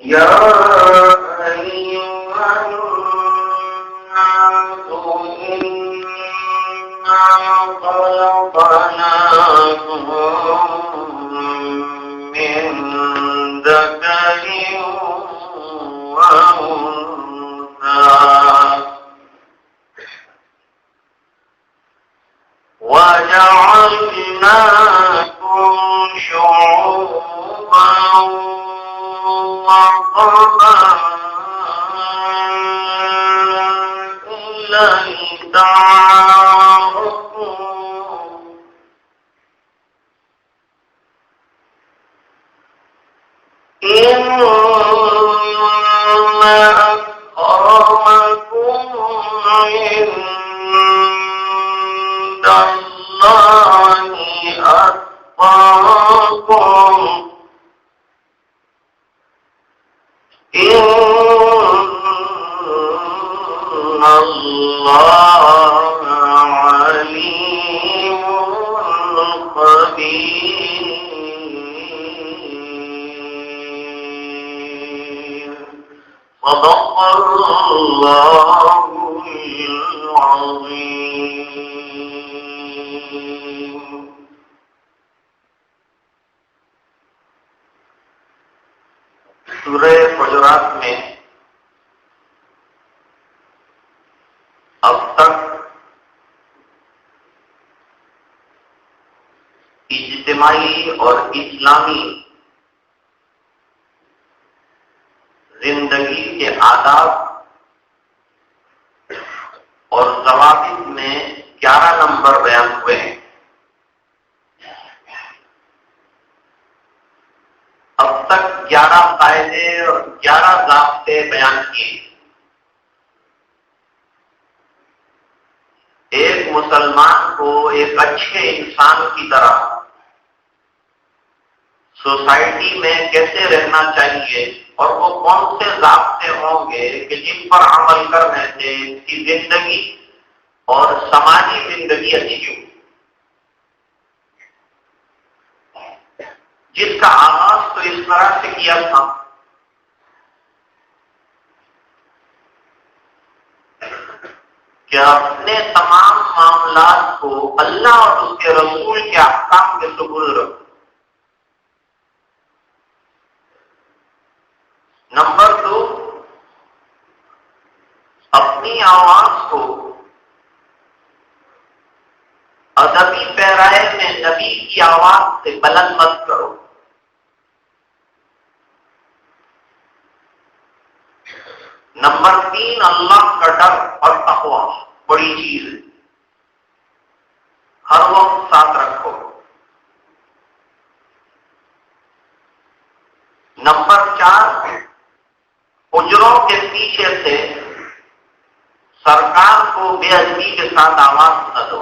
يا أيها الناس إنا خلقناكم من ذكر وأنثى وجعلناكم شعوبا وقبائل لتعارفوا إن أكرمكم عند الله أتقاكم إن الله عليم خبير. صدق الله العظيم. سورہ حجرات میں اب تک اجتماعی اور اسلامی زندگی کے آداب اور ضوابط میں 11 نمبر بیان ہوئے ہیں. اب تک 11 قاعدے اور 11 ضابطے بیان کیے. ایک مسلمان کو ایک اچھے انسان کی طرح سوسائٹی میں کیسے رہنا چاہیے اور وہ کون سے ضابطے ہوں گے کہ جن پر عمل کرنے سے اس کی زندگی اور سماجی زندگی اچھی ہو. جس کا آغاز تو اس طرح سے کیا تھا کہ اپنے تمام معاملات کو اللہ اور اس کے رسول کے احکام کے سپرد رکھو. نمبر 2، اپنی آواز کو ادبی پیرائے میں نبی کی آواز سے بلند مت کرو. نمبر 3، اللہ کا ڈر اور تقویٰ بڑی چیز ہے، ہر وقت ساتھ رکھو. نمبر 4، حجروں کے پیچھے سے سرکار کو بے ادبی کے ساتھ آواز نہ دو.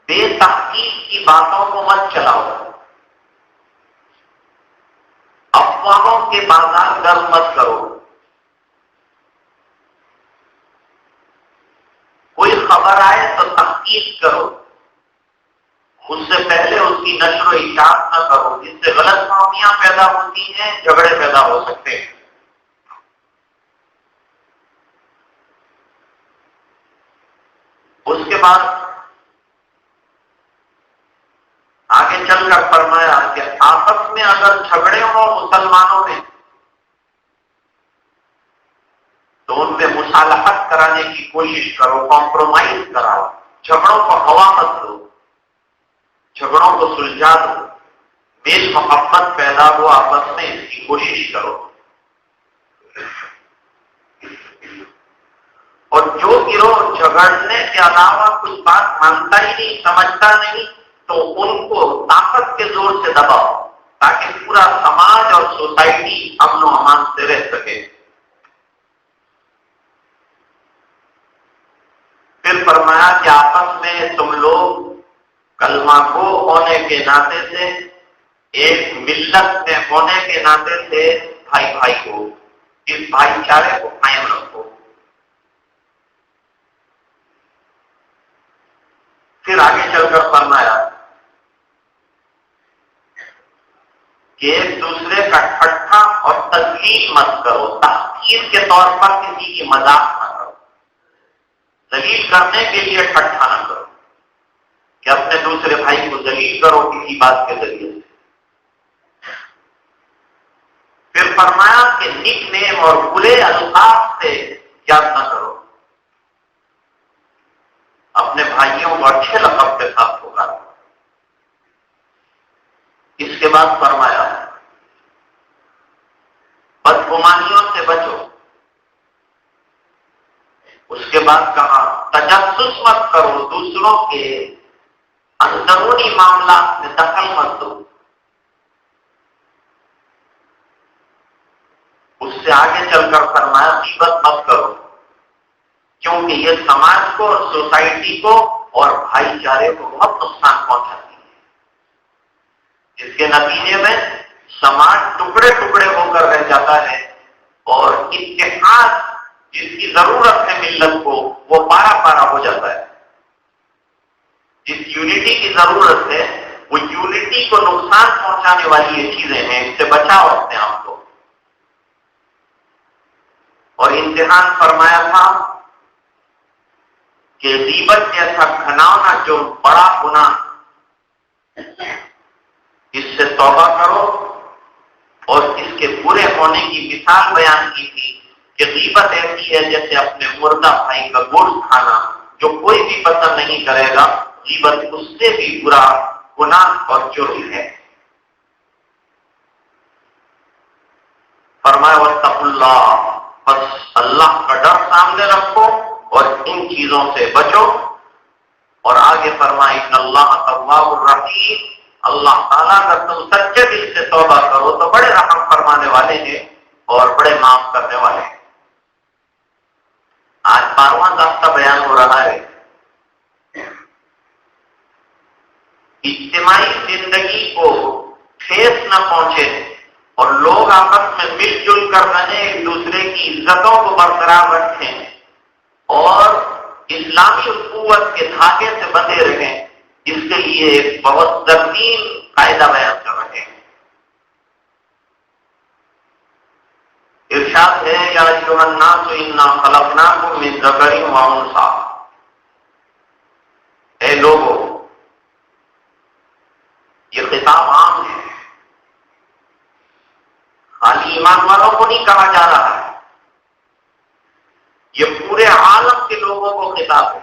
بے تحقیق کی باتوں کو مت چلاؤ. افواہوں کے بازار گرم مت کرو. کوئی خبر آئے تو تحقیق کرو، اس سے پہلے اس کی نشر و اشاعت نہ کرو. جس سے غلط فہمیاں پیدا ہوتی ہیں، جھگڑے پیدا ہو سکتے ہیں. اس کے بعد آگے چل کر فرمایا کہ آپس میں اگر جھگڑے ہوں مسلمانوں میں تو ان میں مصالحت کرانے کی کوشش کرو، کمپرومائز کراؤ. جھگڑوں کو ہوا مت دو، جھگڑوں کو سلجھا دو. میل محبت پیدا ہو آپس میں، اس کی کوشش کرو. اور جو گروہ جھگڑنے کے علاوہ کچھ بات مانتا ہی نہیں، سمجھتا نہیں، تو ان کو طاقت کے زور سے دباؤ تاکہ پورا سماج اور سوسائٹی امن و امان سے رہ سکے. پھر فرمایا کہ آپس میں تم لوگ کلمہ گو ہونے کے ناطے سے، ایک ملت میں ہونے کے ناطے سے بھائی بھائی کو، اس بھائی چارے کو قائم رکھو. پھر آگے چل کر فرمایا کہ ایک دوسرے کا ٹھٹھا اور تذلیل مت کرو، تحقیر کے طور پر کسی کی مذاق نہ کرو، ذلیل کرنے کے لیے ٹھٹھا نہ کرو کہ اپنے دوسرے بھائی کو ذلیل کرو کسی بات کے ذریعے سے۔ پھر فرمایا کہ نک نیم اور برے الفاظ سے یاد نہ کرو، اپنے بھائیوں کو اچھے لقب کے ساتھ پکارو۔ اس کے بعد فرمایا بدگمانیوں سے بچو۔ اس کے بعد کہا تجسس مت کرو، دوسروں کے اندرونی معاملات میں دخل مت دو۔ اس سے آگے چل کر فرمایا غیبت مت کرو، کیونکہ یہ سماج کو اور سوسائٹی کو اور بھائی چارے کو بہت نقصان پہنچاتی ہے، جس کے نتیجے میں سماج ٹکڑے ٹکڑے ہو کر رہ جاتا ہے اور اتحاد جس کی ضرورت ہے ملت کو وہ پارا پارا ہو جاتا ہے۔ جس یونٹی کی ضرورت ہے وہ یونٹی کو نقصان پہنچانے والی یہ چیزیں ہیں، اس سے بچاؤ اپنے آپ کو۔ اور امتحان فرمایا تھا کہ غیبت جیسا گھناؤنا جو بڑا گناہ، اس سے توبہ کرو، اور اس کے برے ہونے کی مثال بیان کی تھی کہ غیبت ایسی ہے جیسے اپنے مردہ بھائی کا گوشت کھانا، جو کوئی بھی پسند نہیں کرے گا، غیبت اس سے بھی برا گناہ اور جرم ہے۔ فرمایا واتقوا اللہ، بس اللہ کا ڈر سامنے رکھو اور ان چیزوں سے بچو۔ اور آگے فرمایا ان اللہ تواب الرحیم، اللہ تعالیٰ کا تم سچے دل سے توبہ کرو تو بڑے رحم فرمانے والے ہیں اور بڑے معاف کرنے والے ہیں۔ آج 12واں ضابطہ بیان ہو رہا ہے، اجتماعی زندگی کو ٹھیس نہ پہنچے اور لوگ آپس میں مل جل کر رہیں، ایک دوسرے کی عزتوں کو برقرار رکھیں اور اسلامی اخوت کے دھاگے سے بندھے رہیں، اس کے لیے ایک بہت ضروری قاعدہ بیان کر رہے ہیں۔ ارشاد ہے یا ایھا الناس انا خلقناکم من ذکر و انثی، اے لوگو، یہ خطاب عام ہے، خالی ایمان والوں کو نہیں کہا جا رہا ہے، یہ پورے عالم کے لوگوں کو خطاب ہے،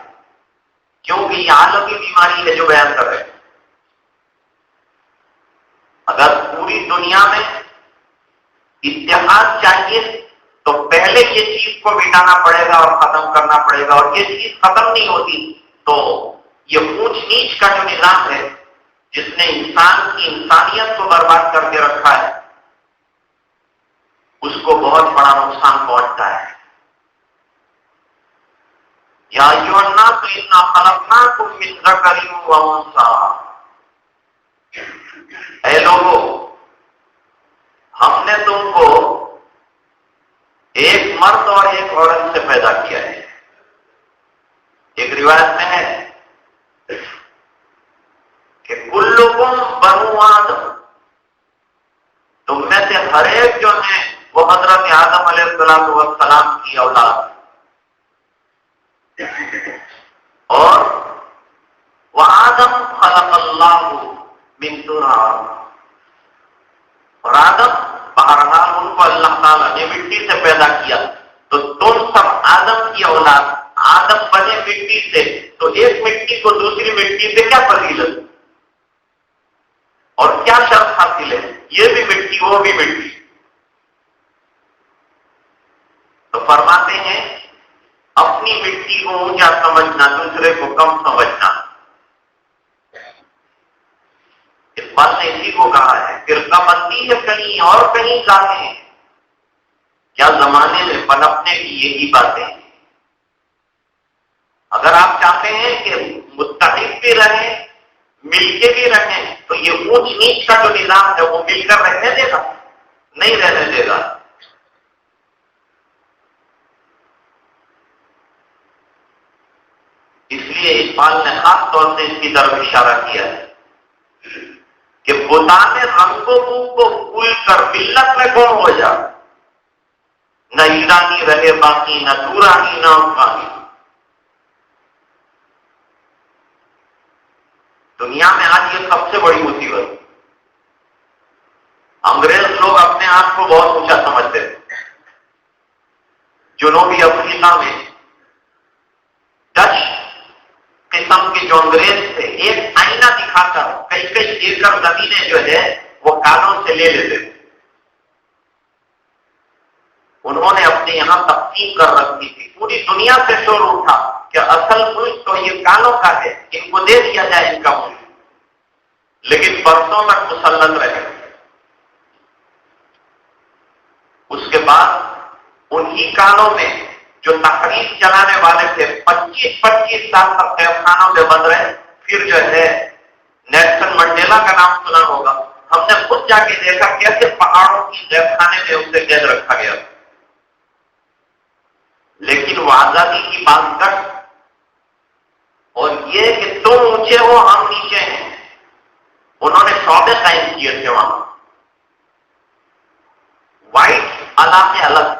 کیونکہ یہ عالمی بیماری ہے جو بیان کر رہے ہیں۔ اگر پوری دنیا میں اتحاد چاہیے تو پہلے یہ چیز کو مٹانا پڑے گا اور ختم کرنا پڑے گا، اور یہ چیز ختم نہیں ہوتی تو یہ اونچ نیچ کا جو نظام ہے جس نے انسان کی انسانیت کو برباد کر کے رکھا ہے، اس کو بہت بڑا نقصان پہنچتا ہے۔ یا ایھا الناس انا خلقناکم من ذکر و انثی، اے لوگو، ہم نے تم کو ایک مرد اور ایک عورت سے پیدا کیا ہے۔ ایک روایت میں ہے کہ کلکم بنو آدم، تم میں سے ہر ایک جو ہے وہ حضرت آدم علیہ السلام کی اولاد، اور وآدم خلق اللہ من تراب، اور آدم بہرحال ان کو اللہ تعالیٰ نے مٹی سے پیدا کیا، تو تم سب آدم کی اولاد، آدم بنے مٹی سے، تو ایک مٹی کو دوسری مٹی سے کیا فضیلت اور کیا شرف حاصل ہے؟ یہ بھی مٹی وہ بھی مٹی۔ تو فرماتے ہیں اپنی مٹی کو اونچا سمجھنا، دوسرے کو کم سمجھنا، اقبال نے اسی کو کہا ہے فرقہ بندی ہے کہیں اور کہیں ذاتیں، کیا زمانے میں پنپنے کی یہی باتیں۔ اگر آپ چاہتے ہیں کہ متحد بھی رہیں، مل کے بھی رہیں، تو یہ اونچ نیچ کا جو نظام ہے وہ مل کر رہنے دے گا؟ نہیں رہنے دے گا۔ اس لیے اقبال نے خاص طور سے اس کی طرف اشارہ کیا ہے کہ خدا نے رنگ و بو کو بھول کر ملت میں کون ہو جا، نہ ایرانی رہے باقی، نہ دورانی نہ افغانی۔ دنیا میں آج یہ سب سے بڑی مصیبت، انگریز لوگ اپنے آپ کو بہت اونچا سمجھتے تھے۔ جنوبی افریقہ میں ڈچ قسم کے جو انگریز تھے، ایک آئینہ دکھا کر کئی کئی ایکڑ زمینیں جو ہے وہ کانوں سے لے لیتے تھے۔ انہوں نے اپنے یہاں تقسیم کر رکھی تھی، پوری دنیا سے شور اٹھا کہ اصل ملک تو یہ کانوں کا ہے، ان کو دے دیا جائے ان کا ملک، لیکن برسوں تک مسلط رہے۔ اس کے بعد انہی کانوں میں جو تحریک چلانے والے تھے 25 سال تک قید خانوں میں بند رہے۔ پھر جو ہے نیلسن منڈیلا کا نام سنا ہوگا، ہم نے خود جا کے دیکھا کیسے پہاڑوں کی قید خانے میں اسے قید رکھا گیا، لیکن وہ آزادی کی بات کر، اور یہ کہ تم اونچے ہو ہم نیچے ہیں۔ انہوں نے شعبے قائم کیے تھے وہاں، وائٹ علاقے الگ،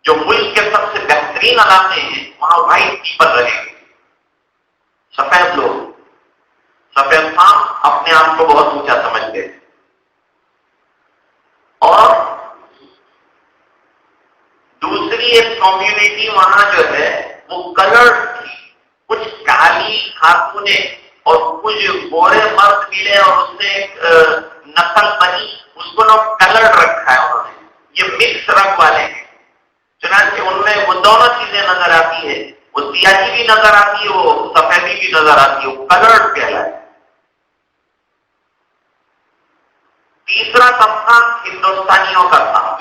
جو ملک کے سب سے بہترین علاقے ہیں وہاں وائٹ پیپل رہے، سفید لوگ، سفید فام اپنے آپ کو بہت اونچا سمجھتے ہیں۔ اور دوسری ایک کمیونٹی وہاں جو ہے وہ کلرڈ تھی، کچھ کالی خاتونیں اور کچھ گورے مرد ملے اور اس سے ایک نسل بنی، اس کو لوگ کلرڈ رکھا ہے انہوں نے، یہ مکس رنگ والے ہیں۔ چنانچہ ان میں وہ دونوں چیزیں نظر آتی ہے، وہ سیاہی بھی نظر آتی ہے، وہ سفیدی بھی نظر آتی ہے، وہ کلرڈ کہلاتا ہے۔ تیسرا طبقہ ہندوستانیوں کا تھا،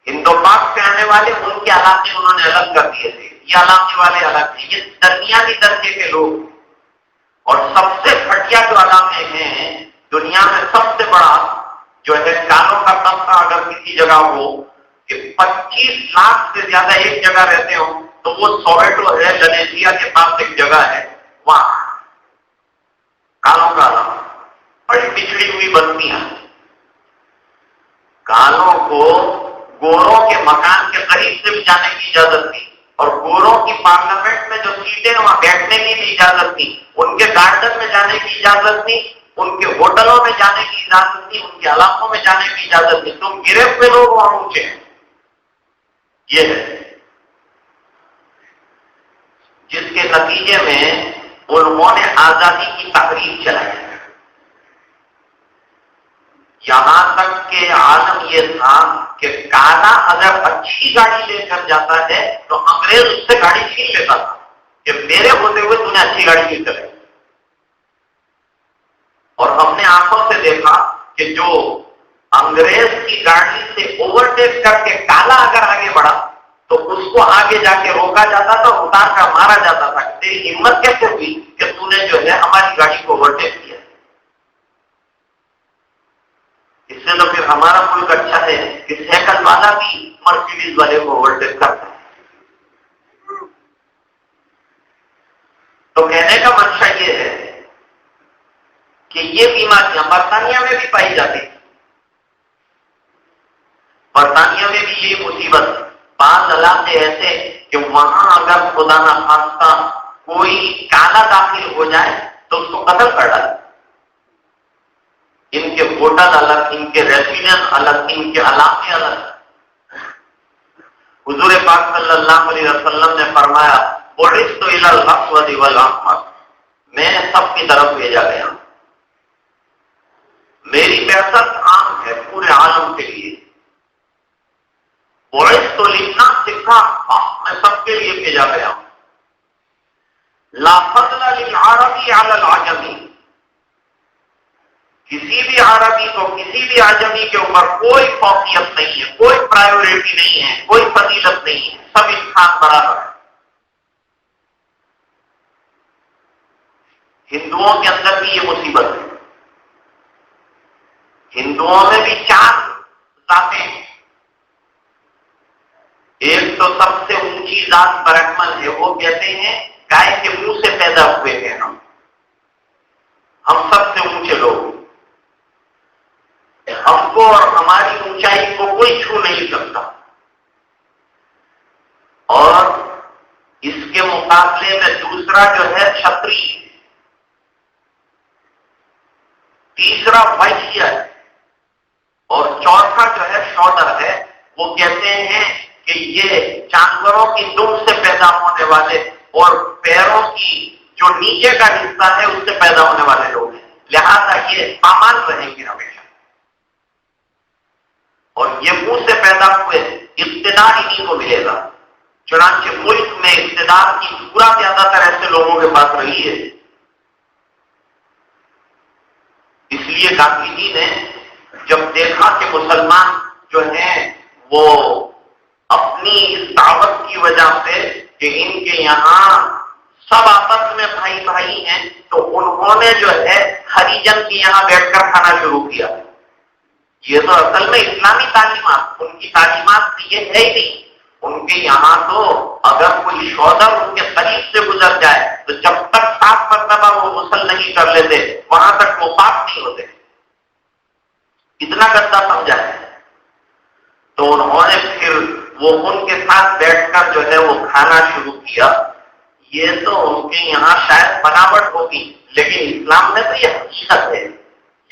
ہندو پاک سے آنے والے، ان کے علاقے انہوں نے الگ کر دیے تھے، یہ علاقے والے الگ تھے، یہ درمیانی درجے کے لوگ۔ اور سب سے گھٹیا جو علاقے ہیں دنیا میں، سب سے بڑا جو ہے کانوں کا طبقہ اگر کسی جگہ ہو کہ 25 لاکھ سے زیادہ ایک جگہ رہتے ہوں تو وہ سوویٹو ہے، لنیزیا کے پاس ایک جگہ ہے، وہاں کانوں کا علاقہ، بڑی پچھڑی ہوئی بستیاں۔ کانوں کو گوروں کے مکان کے قریب سے بھی جانے کی اجازت تھی، اور گوروں کی پارلیمنٹ میں جو سیٹیں وہاں بیٹھنے کی بھی اجازت تھی، ان کے گارڈن میں جانے کی اجازت تھی، ان کے ہوٹلوں میں جانے کی اجازت تھی، ان کے علاقوں میں جانے کی اجازت تھی۔ تم گرے ہوئے لوگ وہاں اونچے ہیں، یہ ہے جس کے نتیجے میں انہوں نے آزادی کی تحریک چلائی۔ یہاں تک کہ عالم یہ تھا کہ کالا اگر اچھی گاڑی لے کر جاتا ہے تو انگریز اس سے گاڑی چھین لیتا تھا کہ میرے ہوتے ہوئے تم نے اچھی گاڑی نہیں چلائی۔ اور ہم نے آنکھوں سے دیکھا کہ جو انگریز کی گاڑی سے اوورٹیک کر کے کالا اگر آگے بڑھا تو اس کو آگے جا کے روکا جاتا تھا، اتار کر مارا جاتا تھا۔ تیری ہمت کیسے ہوئی کہ تو نے جو ہے ہماری گاڑی کو اوورٹیک کیا؟ اس سے تو پھر ہمارا ملک اچھا ہے کہ سائیکل والا بھی مرسیڈیز والے کو اوورٹیک کرتا ہے۔ تو کہنے کا منشا یہ ہے کہ یہ بیماریاں برطانیہ میں بھی پائی جاتی ہیں، برطانیہ میں بھی یہ مصیبت، بعض علاقے ایسے کہ وہاں اگر خدا نہ خواستہ کوئی کالا داخل ہو جائے تو اس کو قتل کر ڈالے۔ ان کے ہوٹل الگ، ان کے ریسیڈنس الگ، ان کے علاقے الگ۔ حضور پاک صلی اللہ علیہ وسلم نے فرمایا بعثت الی الاسود والاحمر، میں سب کی طرف بھیجا گیا، میری بعثت عام ہے پورے عالم کے لیے۔ بعثت للناس کافۃ، میں سب کے لیے بھیجا گیا۔ لا فضل للعربی علی العجمی، کسی بھی عربی کو کسی بھی عجمی کے اوپر کوئی فوقیت نہیں ہے، کوئی پرائیورٹی نہیں ہے، کوئی فضیلت نہیں ہے، سب انسان برابر ہے۔ ہندوؤں کے اندر بھی یہ مصیبت ہے، ہندوؤں میں بھی 4 ذاتیں ہیں۔ ایک تو سب سے اونچی ذات برہمن ہے، وہ کہتے ہیں گائے کے منہ سے پیدا ہوئے ہیں ہم سب سے اونچے لوگ، ہم کو اور ہماری اونچائی کو کوئی چھو نہیں سکتا، اور اس کے مقابلے میں دوسرا جو ہے چھتری، تیسرا ویشیہ ہے، اور چوتھا جو ہے شودر ہے۔ وہ کہتے ہیں کہ یہ جانوروں کی دم سے پیدا ہونے والے اور پیروں کی جو نیچے کا حصہ ہے اس سے پیدا ہونے والے لوگ ہیں، لہذا یہ سامان رہیں گے ہمیشہ، اور یہ منہ سے پیدا ہوئے اقتدار انہیں کو ملے گا۔ چنانچہ ملک میں اقتدار کی پورا زیادہ تر ایسے لوگوں کے پاس رہی ہے۔ اس لیے گاندھی جی نے جب دیکھا کہ مسلمان جو ہیں وہ اپنی اس دعوت کی وجہ سے کہ ان کے یہاں سب آپس میں بھائی بھائی ہیں، تو انہوں نے جو ہے ہریجن کے یہاں بیٹھ کر کھانا شروع کیا۔ یہ تو اصل میں اسلامی تعلیمات، ان کی تعلیمات یہ ہے ہی نہیں۔ ان کے یہاں تو اگر کوئی شودر ان کے قریب سے گزر جائے تو جب تک 7 مرتبہ وہ غسل نہیں کر لیتے وہاں تک وہ پاک نہیں ہوتے، اتنا گندا سمجھا ہے۔ تو انہوں نے پھر وہ ان کے ساتھ بیٹھ کر جو ہے وہ کھانا شروع کیا۔ یہ تو ان کے یہاں شاید بناوٹ ہوگی، لیکن اسلام میں تو یہ حقیقت ہے،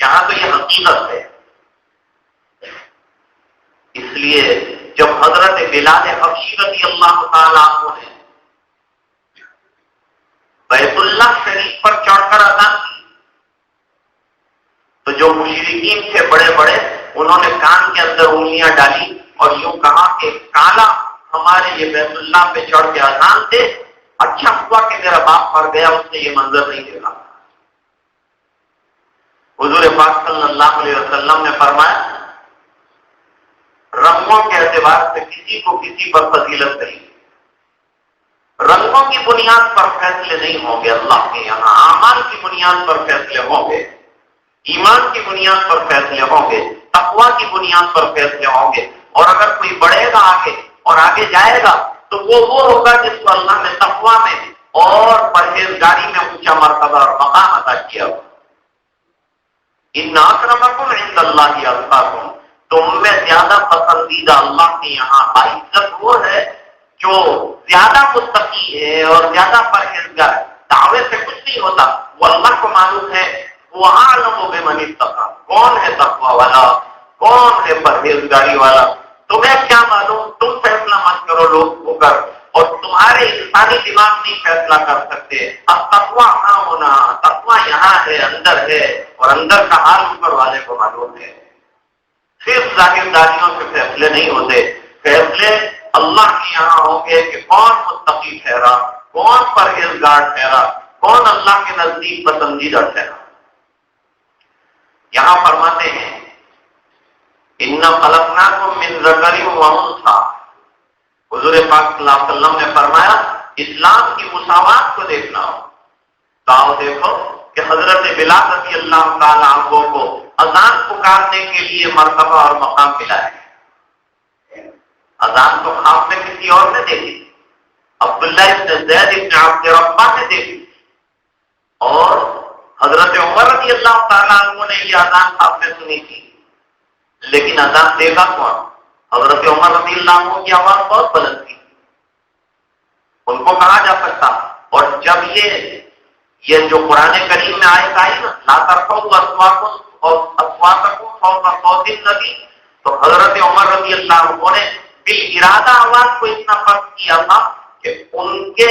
یہاں تو یہ حقیقت ہے۔ اس لیے جب حضرت بلال حبشی رضی اللہ تعالیٰ عنہ نے بیت اللہ شریف پر چڑھ کر اذان کی تو جو مشرکین تھے بڑے بڑے، انہوں نے کان کے اندر انگلیاں ڈالی اور یوں کہا کہ کالا ہمارے یہ بیت اللہ پہ چڑھ کے اذان دے، اچھا ہوا کہ میرا باپ مر گیا، اس نے یہ منظر نہیں دیکھا۔ حضور پاک صلی اللہ علیہ وسلم نے فرمایا رنگوں کے اعتبار سے کسی کو کسی پر فضیلت نہیں، رنگوں کی بنیاد پر فیصلے نہیں ہوں گے اللہ کے یہاں، اعمال کی بنیاد پر فیصلے ہوں گے، ایمان کی بنیاد پر فیصلے ہوں گے، تقویٰ کی بنیاد پر فیصلے ہوں گے۔ اور اگر کوئی بڑھے گا آگے اور آگے جائے گا تو وہ ہوگا جس کو اللہ نے تقویٰ میں اور پرہیزگاری میں اونچا مرتبہ اور مقام عطا کیا ہو۔ ان اکرمکم عند اللہ اتقاکم، تم میں زیادہ پسندیدہ اللہ کے یہاں باعزت وہ ہے جو زیادہ متقی ہے اور زیادہ پرہیزگار ہے۔ دعوے سے کچھ نہیں ہوتا، وہ اللہ کو معلوم ہے، وہ عالم بمن اتقى، کون ہے تقوی والا، کون ہے پرہیزگاری والا۔ تمہیں کیا معلوم، تم فیصلہ مت کرو لوگ ہو کر، اور تمہارے انسانی دماغ نہیں فیصلہ کر سکتے۔ اب تقوی کہاں ہونا، تقوی یہاں ہے، اندر ہے، اور اندر کا حال اوپر والے کو معلوم ہے۔ صرف ظاہر داریوں سے فیصلے نہیں ہوتے، فیصلے اللہ کے یہاں ہوں گے کہ کون متقی ٹھہرا، کون پرہیزگار ٹھہرا، کون اللہ کے نزدیک پسندیدہ ٹھہرا۔ یہاں فرماتے ہیں اِنَّا خَلَقْنَاكُم مِّن ذَكَرٍ وَأُنثَىٰ، حضور پاک صلی اللہ علیہ وسلم نے فرمایا اسلام کی مساوات کو دیکھنا ہو تو آؤ دیکھو کہ حضرت بلال رضی اللہ تعالیٰ عنہ کو اذان پکارنے کے لیے مرتبہ اور مقام ملا ہے۔ اذان تو خواب میں کسی اور نے دیکھی، عبداللہ ابن زید ابن عبد ربہ نے دیکھی، اور حضرت عمر رضی اللہ تعالیٰ عنہ نے یہ اذان خواب میں سنی تھی، لیکن اذان دیکھا کون؟ حضرت عمر رضی اللہ عنہ کی آواز بہت بلند تھی، ان کو کہا جا سکتا۔ اور جب یہ جو قرآن کریم میں آیت آئی نا لا ترفعوا اصواتکم فوق صوت النبی، تو حضرت عمر رضی اللہ عنہ نے بالارادہ آواز کو اتنا فرق کیا تھا کہ ان کے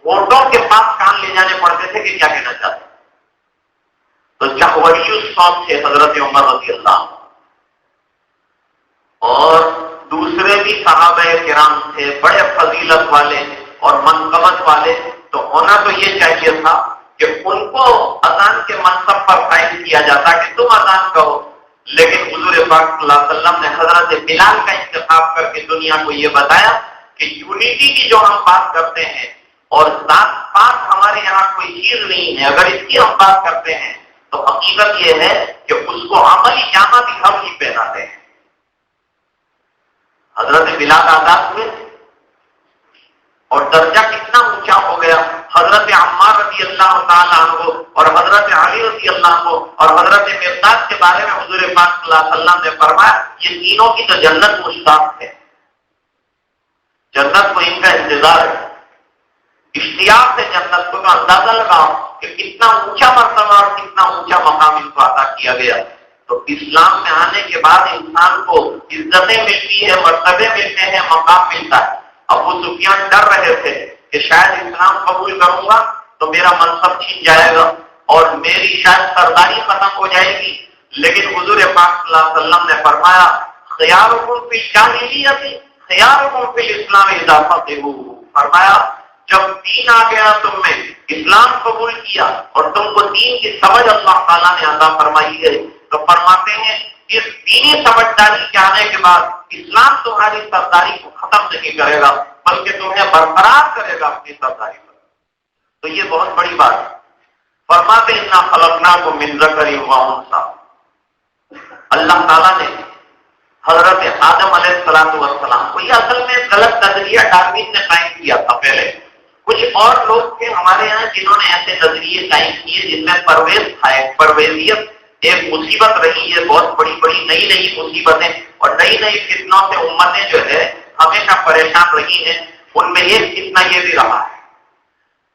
ہونٹوں کے پاس کان لے جانے پڑتے تھے کہ کیا کہنا چاہتے، تو جہوری الصوت تھے حضرت عمر رضی اللہ عنہ۔ اور دوسرے بھی صحابہ کرام تھے بڑے فضیلت والے اور منقبت والے، تو ہونا تو یہ چاہیے تھا کہ ان کو اذان کے منصب پر قائم کیا جاتا کہ تم اذان کہو، لیکن حضور پاک صلی اللہ علیہ وسلم نے حضرت بلال کا انتخاب کر کے دنیا کو یہ بتایا کہ یونٹی کی جو ہم بات کرتے ہیں اور ذات پات ہمارے یہاں کوئی چیز نہیں ہے، اگر اس کی ہم بات کرتے ہیں تو حقیقت یہ ہے کہ اس کو عملی جامہ بھی ہم ہی پہناتے ہیں۔ حضرت بلال آزاد ہوئے اور درجہ کتنا اونچا ہو گیا، حضرت عمار رضی اللہ تعالیٰ عنہ اور حضرت علی رضی اللہ عنہ اور حضرت مقداد کے بارے میں حضور پاک صلی اللہ علیہ وسلم نے فرمایا یہ تینوں کی تو جنت مشتاق ہے، جنت کو ان کا انتظار ہے، اشتیاق سے جنت کو. تو اندازہ لگاؤ کہ کتنا اونچا مرتبہ اور کتنا اونچا مقام ان کو عطا کیا گیا. تو اسلام میں آنے کے بعد انسان کو عزتیں ملتی ہے، مرتبے ملتے ہیں، مقام ملتا ہے. ابو سفیان ڈر رہے تھے کہ شاید اسلام قبول کروں گا تو میرا منصب چھن جائے گا اور میری شاید سرداری ختم ہو جائے گی. لیکن حضور پاک صلی اللہ علیہ وسلم نے فرمایا خیارکم فی الجاہلیۃ خیارکم فی الاسلام اذا فقہوا. فرمایا جب دین آ گیا تم میں، اسلام قبول کیا اور تم کو دین کی سمجھ اللہ تعالیٰ نے عطا فرمائی ہے، تو فرماتے ہیں اس دینی سمجھداری کے آنے کے بعد اسلام تمہاری سرداری کو ختم نہیں کرے گا بلکہ تمہیں برقرار کرے گا اپنی سرداری پر. تو یہ بہت بڑی بات ہے. فرماتے ہیں انا خلقناکم من ذکر و انثی. اللہ تعالیٰ نے حضرت آدم علیہ السلام کو، یہ اصل میں غلط نظریہ ڈارون نے قائم کیا تھا. پہلے کچھ اور لوگ تھے ہمارے یہاں جنہوں نے ایسے نظریے قائم کیے جن میں پرویز تھا. پرویزیت ایک مصیبت رہی ہے، بہت بڑی بڑی نئی نئی مصیبتیں اور نئی نئی فتنوں سے امتیں جو ہے ہمیشہ پریشان رہی ہیں. ان میں ایک فتنہ یہ بھی رہا ہے،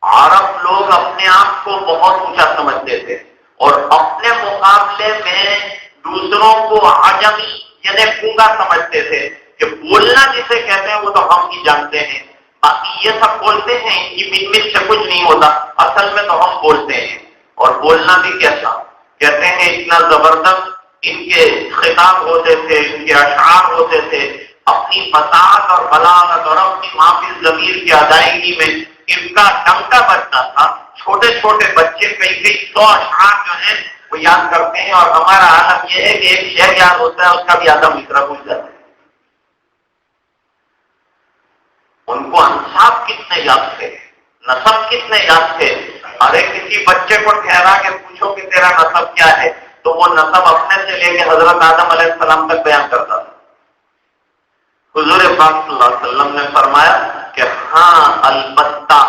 عرب لوگ اپنے آپ کو بہت اونچا سمجھتے تھے اور اپنے مقابلے میں دوسروں کو عجمی یعنی گونگا سمجھتے تھے کہ بولنا جسے کہتے ہیں وہ تو ہم ہی جانتے ہیں، باقی یہ سب بولتے ہیں ان کی مت سے کچھ نہیں ہوتا، اصل میں تو ہم بولتے ہیں. اور بولنا بھی کیسا کہتے ہیں اتنا زبردست ان کے خطاب ہوتے تھے، ان کے اشعار ہوتے تھے، اپنی فصاحت اور بلاغت اور اپنی معافی ضمیر کی ادائیگی میں ان کا ڈنکا بجتا تھا. چھوٹے چھوٹے بچے کئی 100 اشعار جو ہیں وہ یاد کرتے ہیں اور ہمارا عالم یہ ہے کہ ایک شعر یاد ہوتا ہے اس کا بھی آدھا مصرع بھول جاتا ہے. ان کو انصاف کتنے یاد تھے، نسب کتنے یاد تھے. ارے کسی بچے کو ٹھہرا کے پوچھو کہ تیرا نسب کیا ہے تو وہ نسب اپنے سے لے کے حضرت آدم علیہ السلام تک بیان کرتا تھا. حضور پاک صلی اللہ علیہ وسلم نے فرمایا کہ ہاں البتہ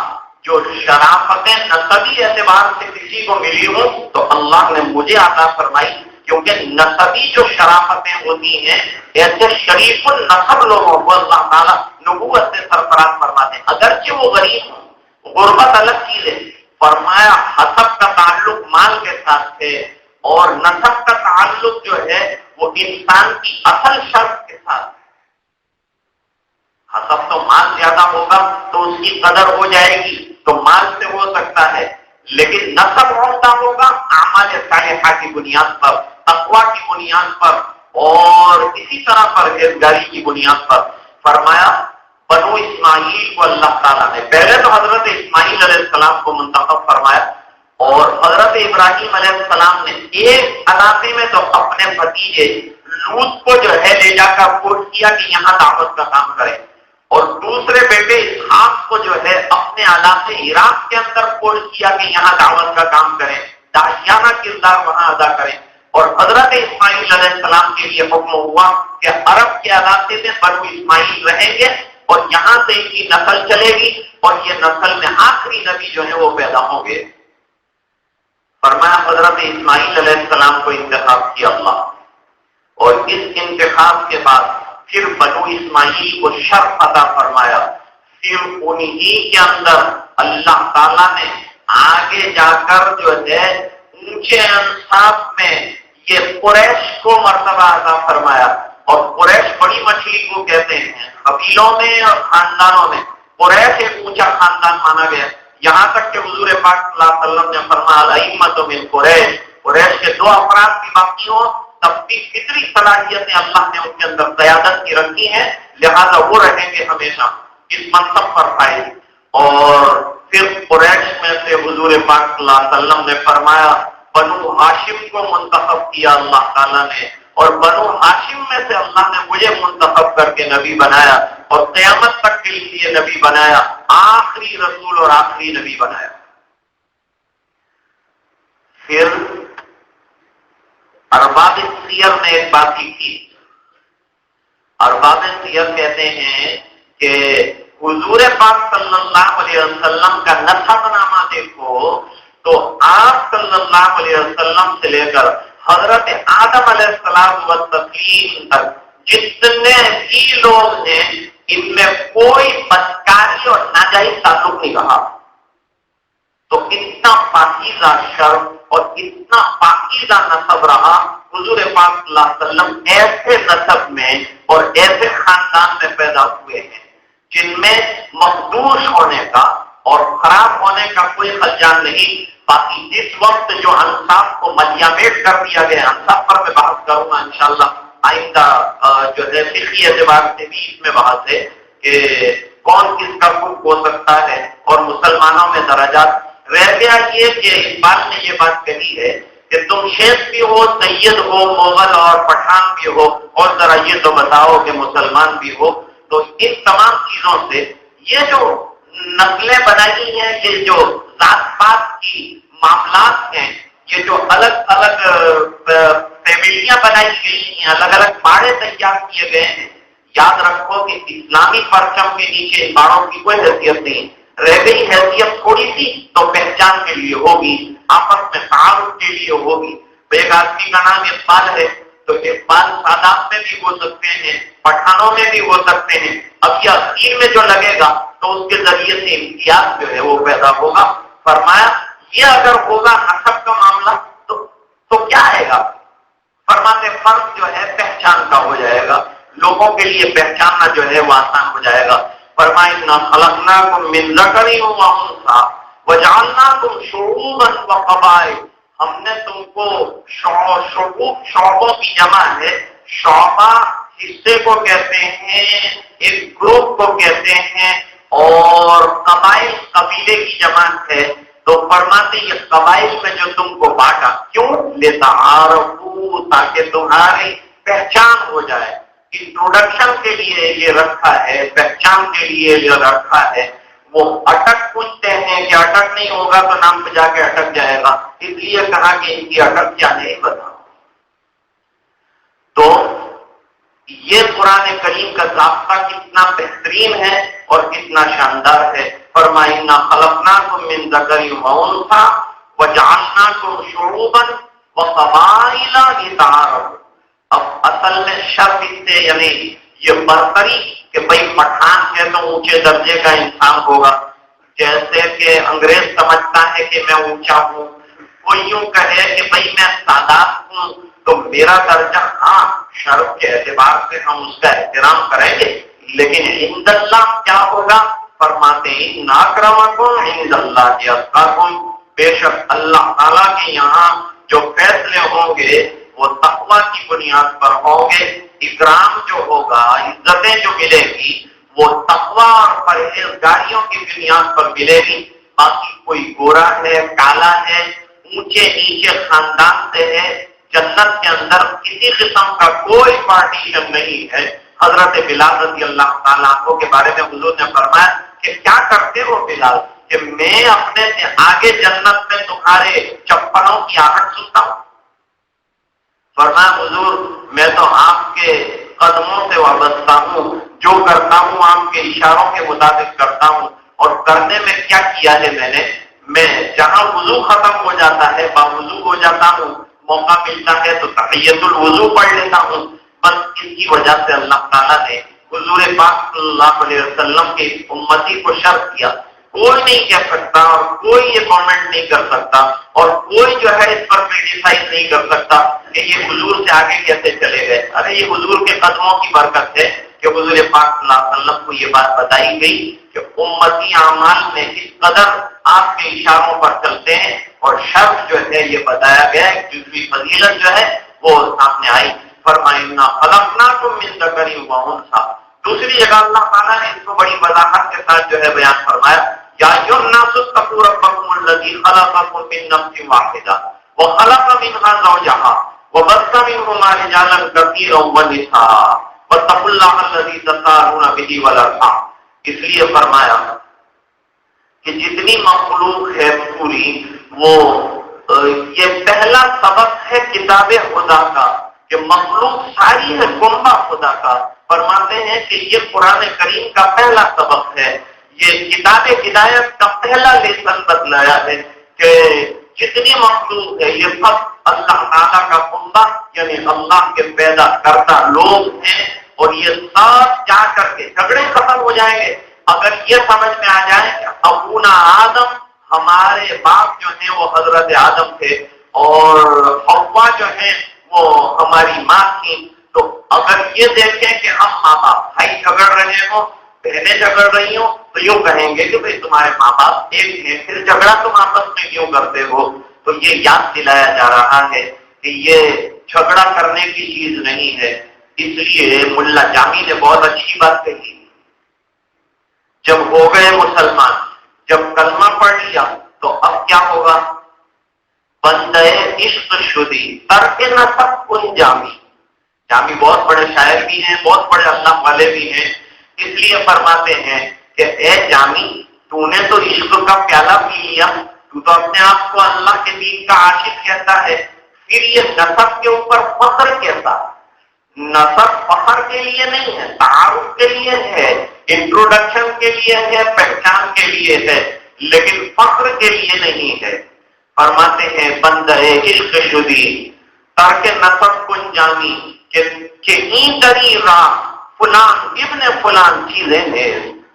جو شرافتیں نسبی اعتبار سے کسی کو ملی ہوں تو اللہ نے مجھے عطا فرمائی، کیونکہ نسبی جو شرافتیں ہوتی ہیں ایسے شریف النسب لوگوں کو اللہ تعالیٰ نبوت سے سرفراز فرماتے ہیں، اگرچہ وہ غریب ہوں. غربت الگ چیز ہے. فرمایا حسب کا تعلق مال کے ساتھ ہے اور نسب کا تعلق جو ہے وہ انسان کی اصل شرط کے ساتھ ہے. حسب تو مال زیادہ ہوگا تو اس کی قدر ہو جائے گی تو مال سے ہو سکتا ہے، لیکن نسب عمدہ ہوگا اعمال صالحہ کی بنیاد پر، تقویٰ کی بنیاد پر اور اسی طرح پرہیزگاری کی بنیاد پر. فرمایا بنو اسماعیل کو اللہ تعالیٰ نے پہلے تو حضرت اسماعیل علیہ السلام کو منتخب فرمایا اور حضرت ابراہیم علیہ السلام نے ایک علاقے میں تو اپنے بھتیجے لوط کو جو ہے لے جا کر فورس کیا کہ یہاں دعوت کا کام کریں، اور دوسرے بیٹے اسحاق کو جو ہے اپنے علاقے عراق کے اندر فورس کیا کہ یہاں دعوت کا کام کریں، داعیانہ کردار وہاں ادا کریں. اور حضرت اسماعیل علیہ السلام کے لیے حکم ہوا کہ عرب کے علاقے میں بنو اسماعیل رہیں گے اور یہاں سے ان کی نسل چلے گی اور یہ نسل میں آخری نبی جو ہے وہ پیدا ہوں گے. فرمایا حضرت اسماعیل علیہ السلام کو انتخاب کیا اللہ، اور اس انتخاب کے بعد پھر بنو اسماعیل کو شرف عطا فرمایا. پھر انہی کے اندر اللہ تعالیٰ نے آگے جا کر جو ہے اونچے انصاف میں یہ قریش کو مرتبہ عطا فرمایا. اور قریش بڑی مچھلی کو کہتے ہیں، قبیلوں میں اور خاندانوں میں قریش ایک اونچا خاندان مانا گیا. یہاں تک کہ حضور پاک صلی اللہ علیہ وسلم نے فرمایا الائمۃ من قریش، قریش کے 2 افراد بھی باقی ہوں تب بھی فطری صلاحیتیں اللہ نے ان کے اندر قیادت کی رکھی ہیں، لہذا وہ رہیں گے ہمیشہ اس منصب پر فائز. اور پھر قریش میں سے حضور پاک صلی اللہ علیہ وسلم نے فرمایا بنو ہاشم کو منتخب کیا اللہ تعالیٰ نے، اور بنو ہاشم میں سے اللہ نے مجھے منتخب کر کے نبی بنایا اور قیامت تک کے لیے نبی بنایا، آخری رسول اور آخری نبی بنایا. پھر ارباب سیر نے ایک بات کی. ارباب سیر کہتے ہیں کہ حضور پاک صلی اللہ علیہ وسلم کا نسب نامہ کر حضرت آدم علیہ السلام و تسلیم تک جتنے بھی لوگ ہیں ان میں کوئی بدکاری اور ناجائز تعلق نہیں رہا. تو اتنا پاکیزہ شرف اور اتنا پاکیزہ نسب رہا. حضور پاک صلی اللہ علیہ وسلم ایسے نسب میں اور ایسے خاندان میں پیدا ہوئے ہیں جن میں مخدوش ہونے کا اور خراب ہونے کا کوئی خدشان نہیں. باقی جس وقت جو انصاف کو ملیامیٹ کر دیا گیا، انصاف پر میں بحث کروں گا انشاءاللہ آئندہ، جو ہے فقہی اعتبار سے بھی اس میں بحث ہے کہ کون کس کا حق ہو سکتا ہے اور مسلمانوں میں درجات. رہ گیا یہ کہ اقبال نے یہ بات کہی ہے کہ تم شیخ بھی ہو، سید ہو، مغل اور پٹھان بھی ہو، اور ذرا یہ تو بتاؤ کہ مسلمان بھی ہو. تو ان تمام چیزوں سے یہ جو نسلیں بنائی ہیں، یہ جو ذات پات کی معاملات ہیں، یہ جو الگ الگ فیملیاں بنائی گئی ہیں، الگ الگ باڑے تیار کیے گئے ہیں، یاد رکھو کہ اسلامی پرچم کے نیچے ان باڑوں کی کوئی حیثیت نہیں. رہ گئی حیثیت تھوڑی سی تو پہچان کے لیے ہوگی، آپس میں تعارف کے لیے ہوگی. ایک آدمی کا نام اقبال ہے تو اقبال سادات میں بھی ہو سکتے ہیں، پٹھانوں میں بھی ہو سکتے ہیں. اب یہ اخیر میں جو لگے گا تو اس کے ذریعے سے امتیاز جو ہے وہ پیدا ہوگا. فرمایا یہ اگر ہوگا نسب کا معاملہ تو کیا آئے گا؟ فرماتے فرق جو ہے پہچان کا ہو جائے گا، لوگوں کے لیے پہچاننا جو ہے وہ آسان ہو جائے گا. فرمائنا خلقناکم من ذکر و انثی وجعلناکم شعوبا وقبائل. ہم نے تم کو شعبوں کی جمع ہے. شعبہ حصے کو کہتے ہیں، ایک گروپ کو کہتے ہیں، اور قبائل قبیلے کی جمع ہے. تو فرماتے یہ قبائل میں جو تم کو بانٹا کیوں؟ لتعارفوا، تاکہ تمہاری پہچان ہو جائے. انٹروڈکشن کے لیے یہ رکھا ہے، پہچان کے لیے یہ رکھا ہے. وہ اٹک پوچھتے ہیں کہ اٹک نہیں ہوگا تو نام پہ جا کے اٹک جائے گا، اس لیے کہا کہ ان کی اٹک کیا نہیں بتاؤ. تو یہ قرآن کریم کا ضابطہ کتنا بہترین ہے اور کتنا شاندار ہے. فرمائنا خلقناکم من ذکر و انثی وجعلناکم شعوبا وقبائل لتعارفوا. اب اصل میں شرط اس سے یعنی یہ برتری کہ بھائی پٹھان ہے تو اونچے درجے کا انسان ہوگا، جیسے کہ انگریز سمجھتا ہے کہ میں اونچا ہوں. وہ یوں کہے کہ بھائی میں سادات ہوں تو میرا درجہ، ہاں شرف کے اعتبار سے ہم اس کا احترام کریں گے، لیکن عند اللہ کیا ہوگا؟ فرماتے ہیں ان اکرمکم عند اللہ اتقاکم. بے شک اللہ تعالیٰ کے یہاں جو فیصلے ہوں گے وہ تقوی کی بنیاد پر ہوں گے. اکرام جو ہوگا، عزتیں جو ملے گی وہ تقوی اور پرہیزگاریوں کی بنیاد پر ملے گی. باقی کوئی گورا ہے، کالا ہے، اونچے نیچے خاندان سے ہے، جنت کے اندر کسی قسم کا کوئی پارٹیشن نہیں ہے. حضرت بلال رضی اللہ تعالیٰ عنہ کے بارے میں حضور نے فرمایا کہ کیا کرتے ہو بلال؟ کہ میں اپنے سے آگے جنت میں تمہارے چپلوں کی آہٹ سنتا ہوں. فرمایا حضور میں تو آپ کے قدموں سے وابستہ ہوں، جو کرتا ہوں آپ کے اشاروں کے مطابق کرتا ہوں. اور کرنے میں کیا کیا ہے میں جہاں وضو ختم ہو جاتا ہے باوضو ہو جاتا ہوں، موقع ملتا ہے تو تحیۃ الوضو پڑھ لیتا ہوں. بس اس کی وجہ سے اللہ تعالیٰ نے حضور پاک صلی اللہ علیہ وسلم کی امتی کو شرط کیا. کوئی نہیں کہہ سکتا اور کوئی یہ کامنٹ نہیں کر سکتا اور کوئی جو ہے اس پر کریٹیسائز نہیں کر سکتا کہ یہ حضور سے آگے کیسے چلے گئے. ارے یہ حضور کے قدموں کی برکت ہے کہ حضور پاک صلی اللہ علیہ وسلم کو یہ بات بتائی گئی کہ امتی اعمال میں اس قدر آپ کے اشاروں پر چلتے ہیں. اور شرط جو ہے یہ بتایا گیا ہے، دوسری فضیلت جو ہے وہ سامنے آئی. فرمائنا خلقناکم من ذکر و انثی. دوسری جگہ اللہ تعالیٰ نے اس کو بڑی وضاحت کے ساتھ جو ہے بیان فرمایا، یا ایھا الناس اتقوا ربکم الذی خلقکم من نفس واحدہ وخلق منها زوجها وبث منهما رجالا كثيرا ونساء واتقوا الله الذی تساءلون به والارحام. اس لیے فرمایا کہ جتنی مخلوق ہے پوری وہ یہ پہلا سبق ہے کتاب خدا کا کہ مخلوق ساری ہے کنبہ خدا کا. فرماتے ہیں کہ یہ قرآن کریم کا پہلا سبق ہے، یہ کتاب ہدایت کا پہلا لیسن بتلایا ہے کہ جتنی مخلوق ہے یہ سب اللہ تعالیٰ کا کنبہ یعنی اللہ کے پیدا کرتا لوگ ہیں، اور یہ سب جا کر کے جھگڑے ختم ہو جائیں گے اگر یہ سمجھ میں آ جائے کہ ابونا آدم، ہمارے باپ جو ہیں وہ حضرت آدم تھے اور حوا جو ہیں وہ ہماری ماں تھی. تو اگر یہ دیکھیں کہ ہم ماں باپ بھائی جھگڑ رہے ہوں، بہنیں جھگڑ رہی ہوں، تو یوں کہیں گے کہ بھائی تمہارے ماں باپ ایک ہیں، پھر جھگڑا تم آپس میں کیوں کرتے ہو؟ تو یہ یاد دلایا جا رہا ہے کہ یہ جھگڑا کرنے کی چیز نہیں ہے. اس لیے ملا جامی نے بہت اچھی بات کہی، جب ہو گئے مسلمان، جب کلمہ پڑھ لیا تو اب کیا ہوگا؟ بندے عشق شدی ترک نسب کن جامی. جامی بہت بڑے شاعر بھی ہیں، بہت بڑے اللہ والے بھی ہیں، اس لیے فرماتے ہیں کہ اے جامی، تو نے تو عشق کا پیالہ پی لیا، تو تو اپنے آپ کو اللہ کے دین کا عاشق کہتا ہے، پھر یہ نسب کے اوپر فخر کیسا؟ نسب فخر کے لیے نہیں ہے، تعارف کے لیے ہے، انٹروڈکشن کے لیے ہے، پہچان کے لیے ہے، لیکن فخر کے لیے نہیں ہے. فرماتے ہیں بندے عشق شدی ترک نسب کن جامی کہ این دری راہ فلان ابن فلان چیزیں ہیں.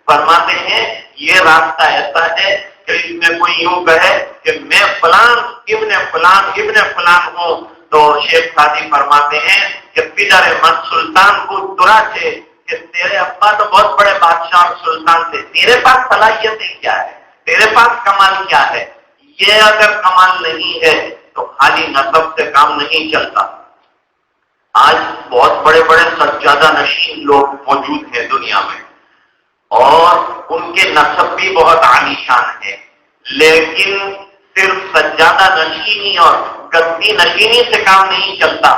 فرماتے ہیں یہ راستہ ایسا ہے کہ اس میں کوئی یوں کہے کہ میں فلان ابن فلان ہوں، تو شیخ سعدی فرماتے ہیں کہ پدر من سلطان کو درا سے کہ تیرے ابا تو بہت بڑے بادشاہ اور سلطان تھے، تیرے پاس صلاحیتیں کیا ہے، تیرے پاس کمال کیا ہے؟ یہ اگر کمال نہیں ہے تو خالی نسب سے کام نہیں چلتا. آج بہت بڑے بڑے سجادہ نشین لوگ موجود ہیں دنیا میں اور ان کے نسب بھی بہت عالی شان ہے، لیکن صرف سجادہ نشینی اور گدی نشینی سے کام نہیں چلتا.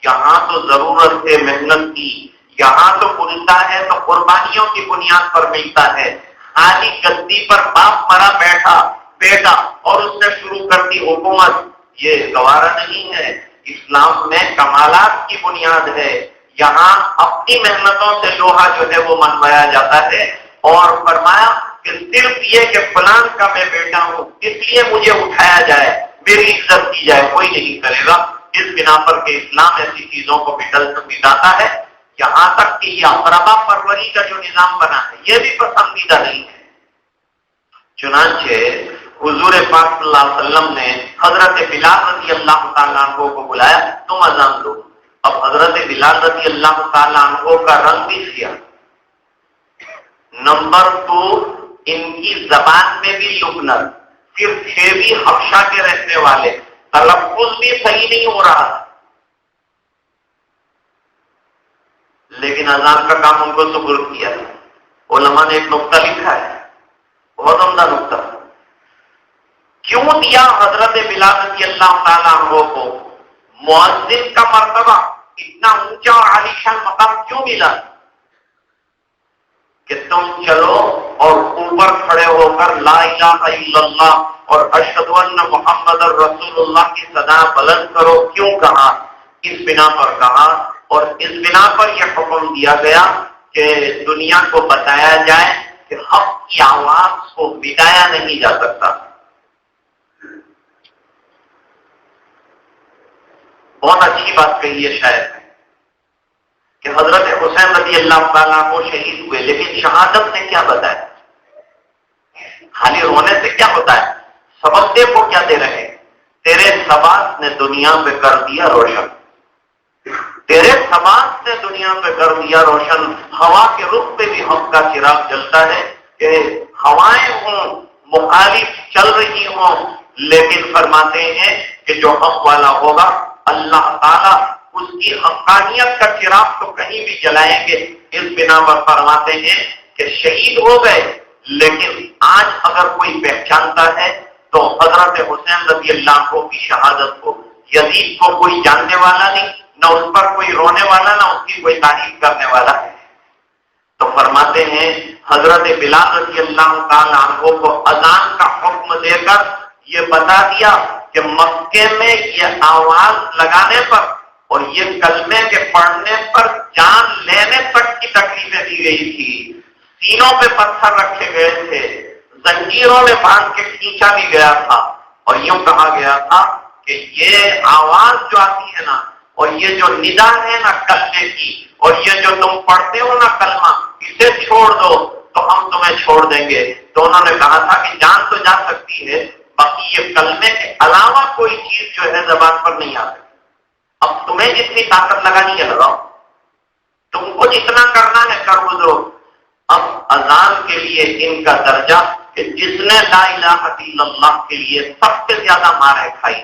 یہاں تو ضرورت ہے محنت کی، یہاں تو ملتا ہے تو قربانیوں کی بنیاد پر ملتا ہے. خالی گدی پر باپ مرا بیٹھا بیٹا اور اس نے شروع کر دی حکومت، یہ گوارا نہیں ہے. اسلام میں کمالات کی بنیاد ہے. یہاں اپنی محنتوں سے لوہا جو ہے وہ منوایا جاتا ہے اور فرمایا کہ صرف یہ کہ فلان کا میں بیٹا ہوں اس لیے مجھے اٹھایا جائے، میری عزت کی جائے، کوئی نہیں کرے گا. اس بنا پر کہ اسلام ایسی چیزوں کو مٹاتا ہے. یہاں تک کہ یہ اقربا پروری کا جو نظام بنا ہے یہ بھی پسندیدہ نہیں ہے. چنانچہ حضور پاک صلی اللہ علیہ وسلم نے حضرت بلال رضی اللہ تعالیٰ عنہ کو بلایا، تم اذان دو. اب حضرت بلال رضی اللہ تعالیٰ عنہ کا رنگ بھی سیاہ، نمبر 2 ان کی زبان میں بھی لبنر، پھر تھے بھی حبشہ کے رہنے والے، تلفظ بھی صحیح نہیں ہو رہا تھا، لیکن اذان کا کام ان کو سپرد کیا. علماء نے ایک نقطہ لکھا ہے، بہت عمدہ نقطہ. کیوں دیا حضرت بلال رضی اللہ تعالیٰ عنہ کو؟ مؤذن کا مرتبہ اتنا اونچا اور عالیشان مقام کیوں ملا کہ تم چلو اور اوپر کھڑے ہو کر لا الہ الا اللہ اور اشہد ان محمد رسول اللہ کی صدا بلند کرو؟ کیوں کہا؟ اس بنا پر کہا، اور اس بنا پر یہ حکم دیا گیا کہ دنیا کو بتایا جائے کہ حق کی آواز کو مٹایا نہیں جا سکتا. بہت اچھی بات کہی ہے شاید کہ حضرت حسین رضی اللہ تعالیٰ عنہ شہید ہوئے، لیکن شہادت نے کیا بتایا؟ خالی رونے سے کیا ہوتا ہے؟ سبق دیکھو کیا دے رہے. تیرے ثبات نے دنیا پہ کر دیا روشن، تیرے ثبات نے دنیا پہ کر دیا روشن. ہوا کے رخ پہ بھی حق کا چراغ جلتا ہے کہ ہوائیں ہوں مخالف چل رہی ہوں، لیکن فرماتے ہیں کہ جو حق والا ہوگا اللہ تعالیٰ اس کی حقانیت کا چراغ تو کہیں بھی جلائیں گے. اس بنا پر فرماتے ہیں کہ شہید ہو گئے، لیکن آج اگر کوئی پہچانتا ہے تو حضرت حسین رضی اللہ عنہ کی شہادت کو. یزید کو کوئی جاننے والا نہیں، نہ اس پر کوئی رونے والا، نہ اس کی کوئی تعریف کرنے والا ہے. تو فرماتے ہیں حضرت بلال رضی اللہ تعالیٰ عنہ کو اذان کا حکم دے کر یہ بتا دیا کہ مکے میں یہ آواز لگانے پر اور یہ کلمے کے پڑھنے پر جان لینے تک کی تکلیفیں دی گئی تھی. سینوں پہ پتھر رکھے گئے تھے، زنجیروں میں باندھ کے کھینچا بھی گیا تھا، اور یوں کہا گیا تھا کہ یہ آواز جو آتی ہے نا، اور یہ جو ندا ہے نا کلمے کی، اور یہ جو تم پڑھتے ہو نا کلمہ، اسے چھوڑ دو تو ہم تمہیں چھوڑ دیں گے۔ تو انہوں نے کہا تھا کہ جان تو جا سکتی ہے، باقی یہ کلمے کے علاوہ کوئی چیز جو ہے زبان پر نہیں آ سکتی۔ اب تمہیں جتنی طاقت لگانی ہے لگاؤ، تم کو جتنا کرنا ہے کر گزرو۔ اب اذان کے لیے ان کا درجہ کہ جس نے لا الہ الا اللہ کے لیے سب سے زیادہ مارے کھائی،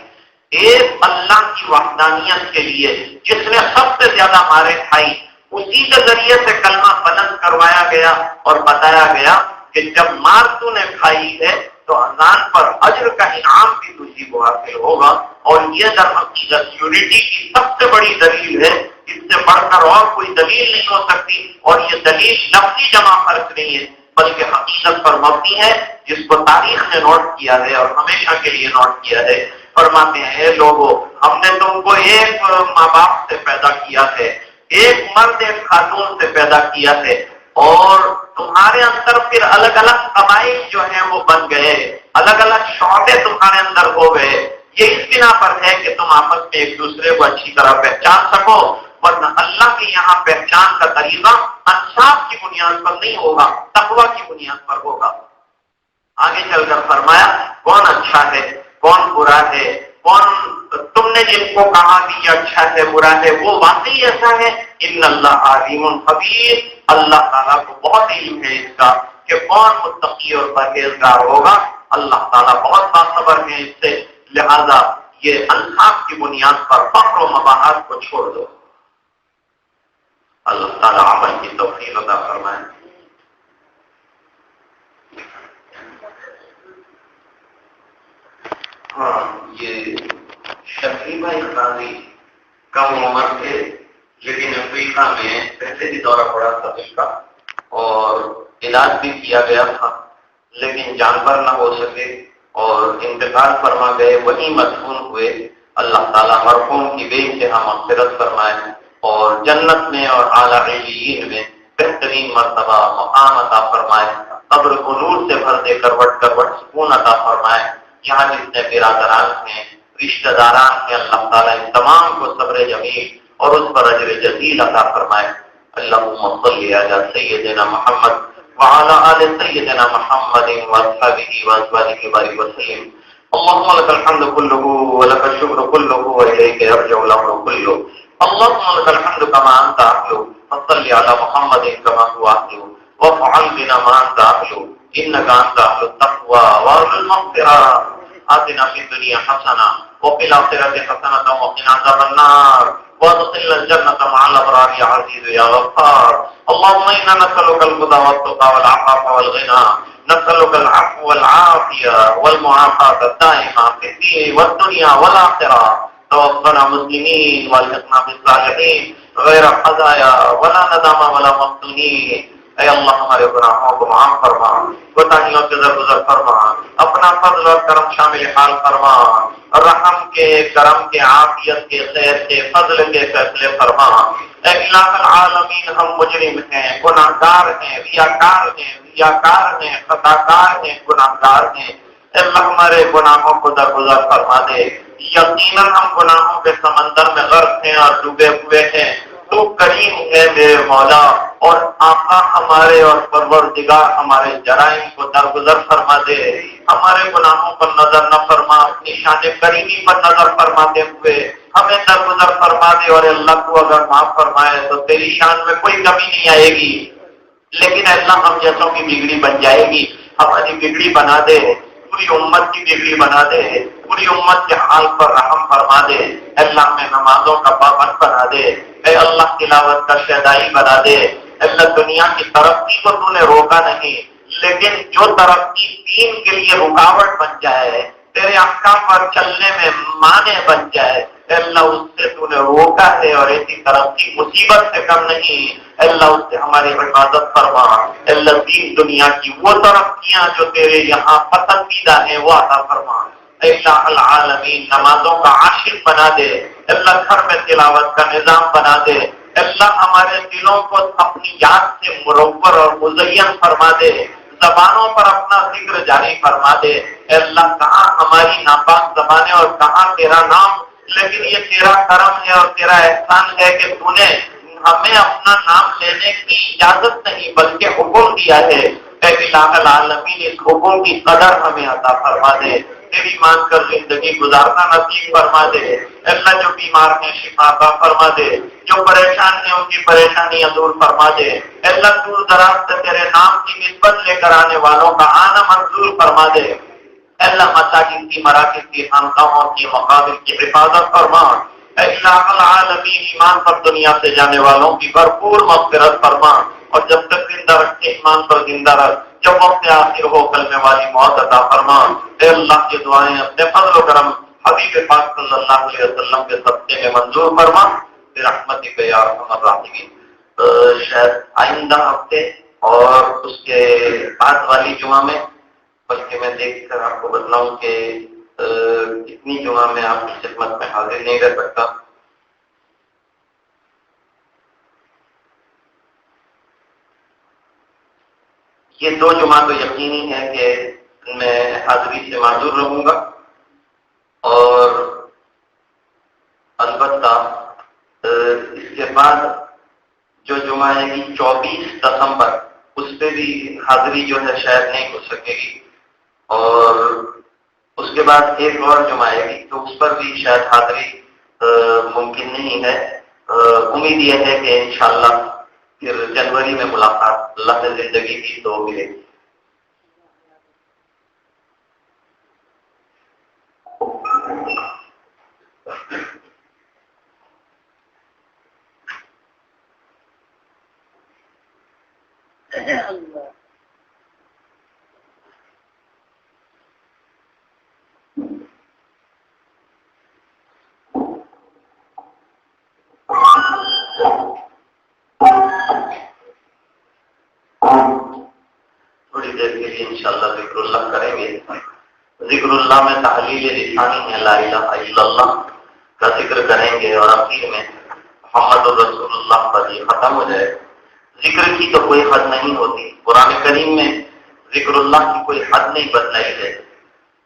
ایک اللہ کی وحدانیت کے لیے جس نے سب سے زیادہ مارے کھائی، اسی کے ذریعے سے کلمہ بلند کروایا گیا اور بتایا گیا کہ جب مار تو نے کھائی ہے تو اذان پر اجر کا انعام بھی تجھی کو حاصل ہوگا۔ اور یہ در حقیقت یونٹی کی سب سے بڑی دلیل ہے، اس سے بڑھ کر اور کوئی دلیل نہیں ہو سکتی۔ اور یہ دلیل لفظی جمع فرق نہیں ہے بلکہ حقیقت پر مبنی ہے، جس کو تاریخ نے نوٹ کیا ہے اور ہمیشہ کے لیے نوٹ کیا ہے۔ فرماتے ہیں اے لوگوں، ہم نے تم کو ایک ماں باپ سے پیدا کیا ہے، ایک مرد ایک خاتون سے پیدا کیا ہے، اور تمہارے اندر پھر الگ الگ قبائل جو ہیں وہ بن گئے، الگ الگ شعبے تمہارے اندر ہو گئے۔ یہ اس بنا پر ہے کہ تم آپس میں ایک دوسرے کو اچھی طرح پہچان سکو، ورنہ اللہ کے یہاں پہچان کا طریقہ انصاف کی بنیاد پر نہیں ہوگا، تقوی کی بنیاد پر ہوگا۔ آگے چل کر فرمایا کون اچھا ہے کون برا ہے، کون تم نے جن کو کہا کہ یہ اچھا ہے برا ہے وہ واقعی ایسا ہے؟ ان اللہ علیم خبیر، اللہ تعالیٰ کو بہت علم ہے اس کا کہ کون متقی اور پرہیزگار ہوگا۔ اللہ تعالیٰ بہت باخبر ہے اس سے، لہذا یہ انصاف کی بنیاد پر فخر و مباحث کو چھوڑ دو۔ اللہ تعالیٰ عمل کی توفیق عطا فرمائے۔ ہاں، یہ شفیع بھائی قاضی کم عمر تھے، لیکن افریقہ میں پہلے بھی دورہ پڑا تھا اس کا اور علاج بھی کیا گیا تھا، لیکن جانور نہ ہو سکے اور انتقال فرما گئے، وہیں مدفون ہوئے۔ اللہ تعالیٰ مرحوم کی بے انتہا مغفرت فرمائے اور جنت میں اور اعلیٰ علیین میں بہترین مرتبہ مقام عطا فرمائے، قبر کو نور سے بھر دے کروٹ کروٹ سکون عطا فرمائے۔ یہاں جتنے برادران ہیں، رشتہ داران ہیں، اللہ تعالیٰ ان تمام کو صبر جمیل اور اس پر اجر جزیل عطا فرمائے۔ اللہم صلی علی سیدنا محمد وعلی آل سیدنا محمد واصحابہ وازواجہ وبارک وسلم۔ اللہم لک الحمد کلہ ولک الشکر کلہ والیک یرجع الامر کلہ۔ اللہم لک الحمد کما انت اہل فصل علی محمد کما هو اہل وافعل بنا ما انت اہل انک انت اہل التقوى واہل المغفرة۔ آتنا فی الدنیا حسنہ وفی الآخرۃ حسنہ وقنا عذاب النار وادخلنا الجنة مع الأبرار يا عزيز يا غفار۔ اللهم إنا نسألك الهدى والتقى والعفاف والغنى، نسألك العفو والعافية والمعافاة الدائمة في الدين والدنيا والآخرة۔ توفنا مسلمين والحقنا بالصالحين غير خزايا ولا ندامى ولا مفتونين۔ اے اللہ ہمارے گناہوں کو معاف فرما، کوتاہیوں سے درگزر فرما، اپنا فضل اور کرم شامل حال فرما، رحم کے کرم کے عافیت کے خیر کے فضل کے فیصلے فرما۔ اے الہ العالمین، ہم مجرم ہیں، گناہگار ہیں، ریاکار ہیں، خطاکار ہیں، گناہگار ہیں۔ اے اللہ ہمارے گناہوں کو درگزر فرما دے۔ یقیناً ہم گناہوں کے سمندر میں غرق ہیں اور ڈوبے ہوئے ہیں۔ تو کریم ہے میرے مولا، اور آقا ہمارے اور پروردگار ہمارے جرائم کو درگزر فرما دے۔ ہمارے گناہوں پر نظر نہ فرما، اپنی شان کریمی پر نظر فرماتے ہوئے ہمیں درگزر فرما دے، اور اللہ کو اگر معاف فرمائے تو تیری شان میں کوئی کمی نہیں آئے گی، لیکن اللہ ہم جیسوں کی بگڑی بن جائے گی۔ ہماری بگڑی بنا دے، پوری امت کی بگڑی بنا دے، پوری امت کے حال پر رحم فرما دے۔ اللہ میں نمازوں کا پابند بنا دے، اے اللہ تلاوت کا شیدائی بنا دے۔ اللہ دنیا کی ترقی کو تو نے روکا نہیں، لیکن جو ترقی دین کے لیے رکاوٹ بن جائے، تیرے احکام پر چلنے میں مانع بن جائے، اللہ اس سے تو نے روکا ہے، اور ایسی ترقی مصیبت سے کم نہیں۔ اللہ اس سے ہماری حفاظت فرما۔ اللہ دین دنیا کی وہ ترقیاں جو تیرے یہاں پسندیدہ ہیں وہ عطا فرما۔ اے الہ العالمین، نمازوں کا عاشق بنا دے۔ اللہ گھر میں تلاوت کا نظام بنا دے۔ اللہ ہمارے دلوں کو اپنی یاد سے مرور اور مزین فرما دے۔ زبانوں پر اپنا ذکر جاری فرما دے۔ اے اللہ کہاں ہماری ناپاک زبانیں اور کہاں تیرا نام، لیکن یہ تیرا کرم ہے اور تیرا احسان ہے کہ تو نے ہمیں اپنا نام لینے کی اجازت نہیں بلکہ حکم دیا ہے۔ اے الہ العالمین اس حکم کی قدر ہمیں عطا فرما دے، تیری مان کر زندگی گزارنا نصیب فرما دے۔ اللہ جو بیمار ہیں شفا عطا فرما دے، جو پریشان ہیں ان کی پریشانیاں دور فرما دے۔ اللہ دور دراز سے تیرے نام کی نسبت لے کر آنے والوں کا آنا منظور فرما دے۔ اللہ مساجد کی، مراکز کی، خانقاہوں کی، مقابر کی حفاظت فرما۔ اے الہ العالمین ایمان پر دنیا سے جانے والوں کی بھرپور مغفرت فرما، اور جب تک زندہ رکھے ایمان پر زندہ رکھ، جب وقت آخر ہو کلمے والی موت عطا فرما۔ اے اللہ کی دعائیں اپنے فضل و کرم حبیب پاک صلی اللہ علیہ وسلم کے صدقے میں منظور فرما برحمتک یا ارحم الراحمین۔ شاید آئندہ ہفتے اور اس کے بعد والی جمعہ میں، بلکہ میں دیکھ کر آپ کو بتلاؤں کہ کتنی جمعہ میں آپ کی خدمت میں حاضر نہیں رہ سکتا۔ یہ 2 جمعہ تو یقینی ہے کہ میں حاضری سے معذور رہوں گا، اور البتہ اس کے بعد جو جمعہ ہے 24 دسمبر، اس پہ بھی حاضری جو ہے شاید نہیں ہو سکے گی، اور اس کے بعد ایک اور جمعہ آئے گی تو اس پر بھی شاید حاضری ممکن نہیں ہے۔ امید یہ ہے کہ انشاءاللہ پھر جنوری میں ملاقات اللہ نے زندگی کی تو ملے گی۔ تھوڑی دیر کے لیے انشاءاللہ ذکر اللہ کریں گے۔ ذکر اللہ میں تحلیل لسانی ہے، لا الہ الا اللہ کا ذکر کریں گے، اور آخر میں محمد الرسول اللہ پر یہ ختم ہو جائے۔ ذکر کی تو کوئی حد نہیں ہوتی، قرآن کریم میں ذکر اللہ کی کوئی حد نہیں بتلائی ہے،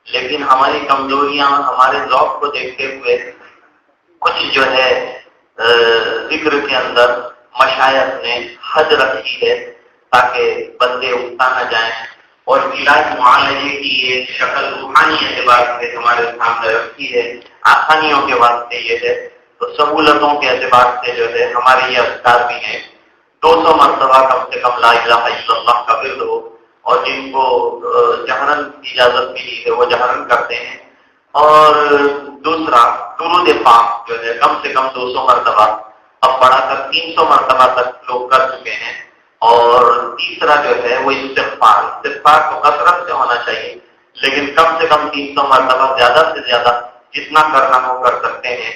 لیکن ہماری کمزوریاں، ہمارے ذوق کو دیکھتے ہوئے کچھ جو ہے ذکر کے اندر مشائخ نے حد رکھی ہے تاکہ بندے اکتا نہ جائیں، اور علاج معالجے کی یہ شکل روحانی اعتبار سے ہمارے سامنے رکھی ہے، آسانیوں کے واسطے یہ ہے، تو سہولتوں کے اعتبار سے جو ہے ہمارے یہ اذکار بھی ہیں۔ 200 مرتبہ کم سے کم لا الہ الا اللہ کا ورد ہو، اور جن کو جہرن کی اجازت ملی ہے وہ جہرن کرتے ہیں، اور دوسرا درود پاک جو ہے کم سے کم 200 مرتبہ، اب بڑھا کر 300 مرتبہ تک لوگ کر چکے ہیں، اور تیسرا جو ہے وہ استغفار کو کثرت سے ہونا چاہیے، لیکن کم سے کم 300 مرتبہ، زیادہ سے زیادہ جتنا کرنا ہو کر سکتے ہیں۔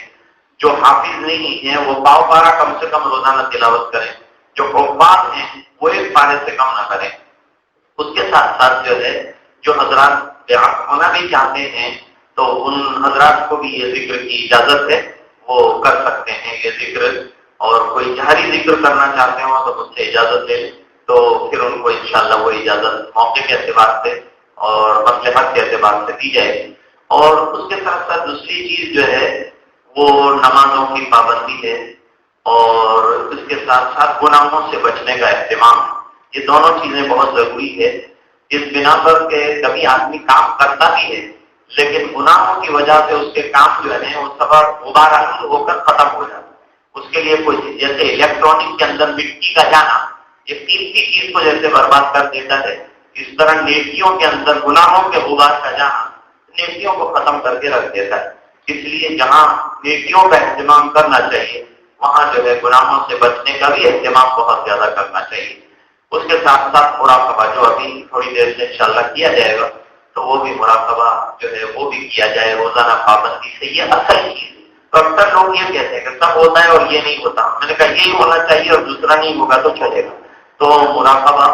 جو حافظ نہیں ہیں وہ پاؤ پارا کم سے کم روزانہ تلاوت کریں، جو حفاظ ہیں وہ 1 پارے سے کم نہ کریں۔ اس کے ساتھ ساتھ جو ہے جو حضرات ہونا بھی چاہتے ہیں تو ان حضرات کو بھی یہ ذکر کی اجازت ہے، وہ کر سکتے ہیں یہ ذکر، اور کوئی جہری ذکر کرنا چاہتے ہوں تو مجھ سے اجازت لے تو پھر ان کو انشاءاللہ وہ اجازت موقع کے اعتبار سے اور مصلحت کے اعتبار سے دی جائے گی۔ اور اس کے ساتھ ساتھ دوسری چیز جو ہے وہ نمازوں کی پابندی ہے، اور اس کے ساتھ ساتھ گناہوں سے بچنے کا اہتمام۔ یہ دونوں چیزیں بہت ضروری ہے، اس بنا پر کہ کبھی آدمی کام کرتا بھی ہے لیکن گناہوں کی وجہ سے اس کے کام جو ہے وہ سب غبار آلود ہو کر ختم ہو جاتا ہے۔ اس کے لیے کوئی جیسے الیکٹرانک کے اندر مٹی کا جانا یہ قیمتی چیز کو جیسے برباد کر دیتا ہے، اس طرح نیکیوں کے اندر گناہوں کے غبار کا جانا نیکیوں کو ختم کر کے رکھ دیتا ہے۔ اس لیے جہاں نیکیوں کا اہتمام کرنا چاہیے وہاں جو ہے گناہوں سے بچنے کا بھی اہتمام بہت زیادہ کرنا چاہیے۔ اس کے ساتھ ساتھ مراقبہ جو ابھی تھوڑی دیر سے انشاءاللہ کیا جائے گا تو وہ بھی مراقبہ جو ہے وہ بھی کیا جائے روزانہ پابندی سے، یہ اصل چیز ہے۔ تو اکثر لوگ یہ کہتے ہیں کہ سب ہوتا ہے اور یہ نہیں ہوتا، میں نے کہا یہی ہونا چاہیے اور دوسرا نہیں ہوگا تو چلے گا۔ تو مراقبہ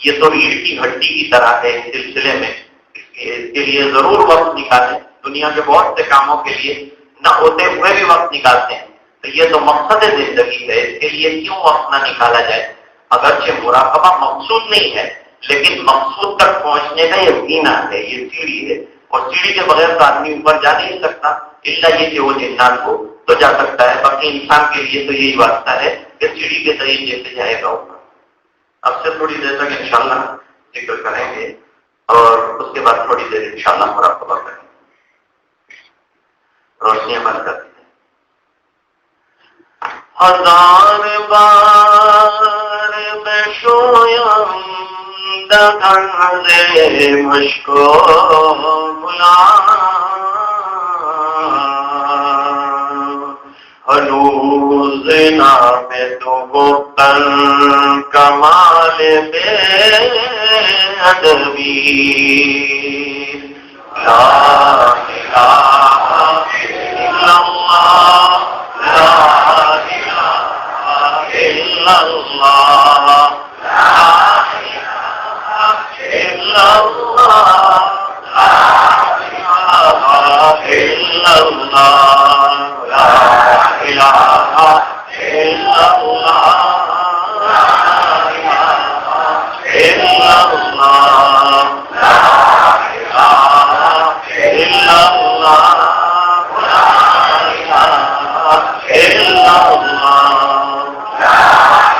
یہ تو ریڑھ کی ہڈی کی طرح ہے اس سلسلے میں، اس کے لیے ضرور وقت نکالیں، دنیا کے بہت سے کاموں کے لیے نہ ہوتے ہوئے بھی وقت نکالتے ہیں، تو یہ تو مقصد زندگی ہے، اس کے لیے کیوں وقت نہ نکالا جائے؟ اگرچہ مراقبہ مقصود نہیں ہے لیکن مقصود تک پہنچنے کا یہ زینہ ہے، یہ سیڑھی ہے، اور سیڑھی کے بغیر تو آدمی اوپر جا نہیں سکتا، الا یہ کہ وہ جنات ہو تو جا سکتا ہے، باقی انسان کے لیے تو یہی واسطہ ہے کہ سیڑھی کے ذریعے جیسے جائے گا اوپر۔ اب سے تھوڑی دیر تک انشاءاللہ ذکر کریں گے اور اس کے بعد تھوڑی دیر انشاءاللہ مراقبہ کریں گے۔ روشنیاں بند کرتے ہیں۔ ہزار بار میں شویم دگنزے مشکو بلا ہنوز نام تو گفتن کمال بے ادبی لا الہ الا اللہ لا الہ الا اللہ لا الہ الا اللہ لا الہ الا اللہ لا الہ الا اللہ الا اللہ الا اللہ الا اللہ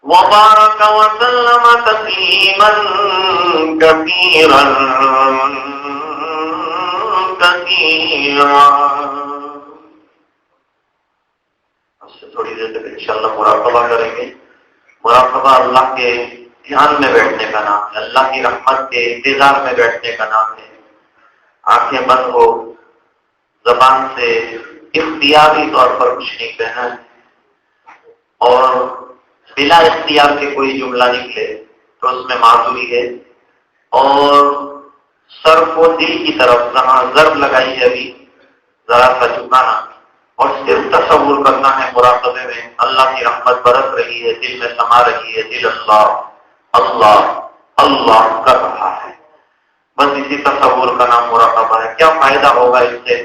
وبارك وسلم تسليما كثيرا كثيرا۔ اس سے تھوڑی دیر تک انشاءاللہ مراقبہ کریں گے۔ مراقبہ اللہ کے دھیان میں بیٹھنے کا نام ہے، اللہ کی رحمت کے انتظار میں بیٹھنے کا نام ہے۔ آنکھیں بند ہو، زبان سے اختیاری طور پر کچھ نہیں کہنا ہے، اور بلا اختیار کے کوئی جملہ نکلے تو اس میں معذوری ہے، اور سر کو دل کی طرف جہاں ضرب لگائی ہے ابھی ذرا سا جھکانا، اور صرف تصور کرنا ہے مراقبے میں اللہ کی رحمت برس رہی ہے، دل میں سما رہی ہے، دل اللہ اللہ اللہ کر رہا ہے، بس اسی تصور کا نام مراقبہ ہے۔ کیا فائدہ ہوگا اس سے؟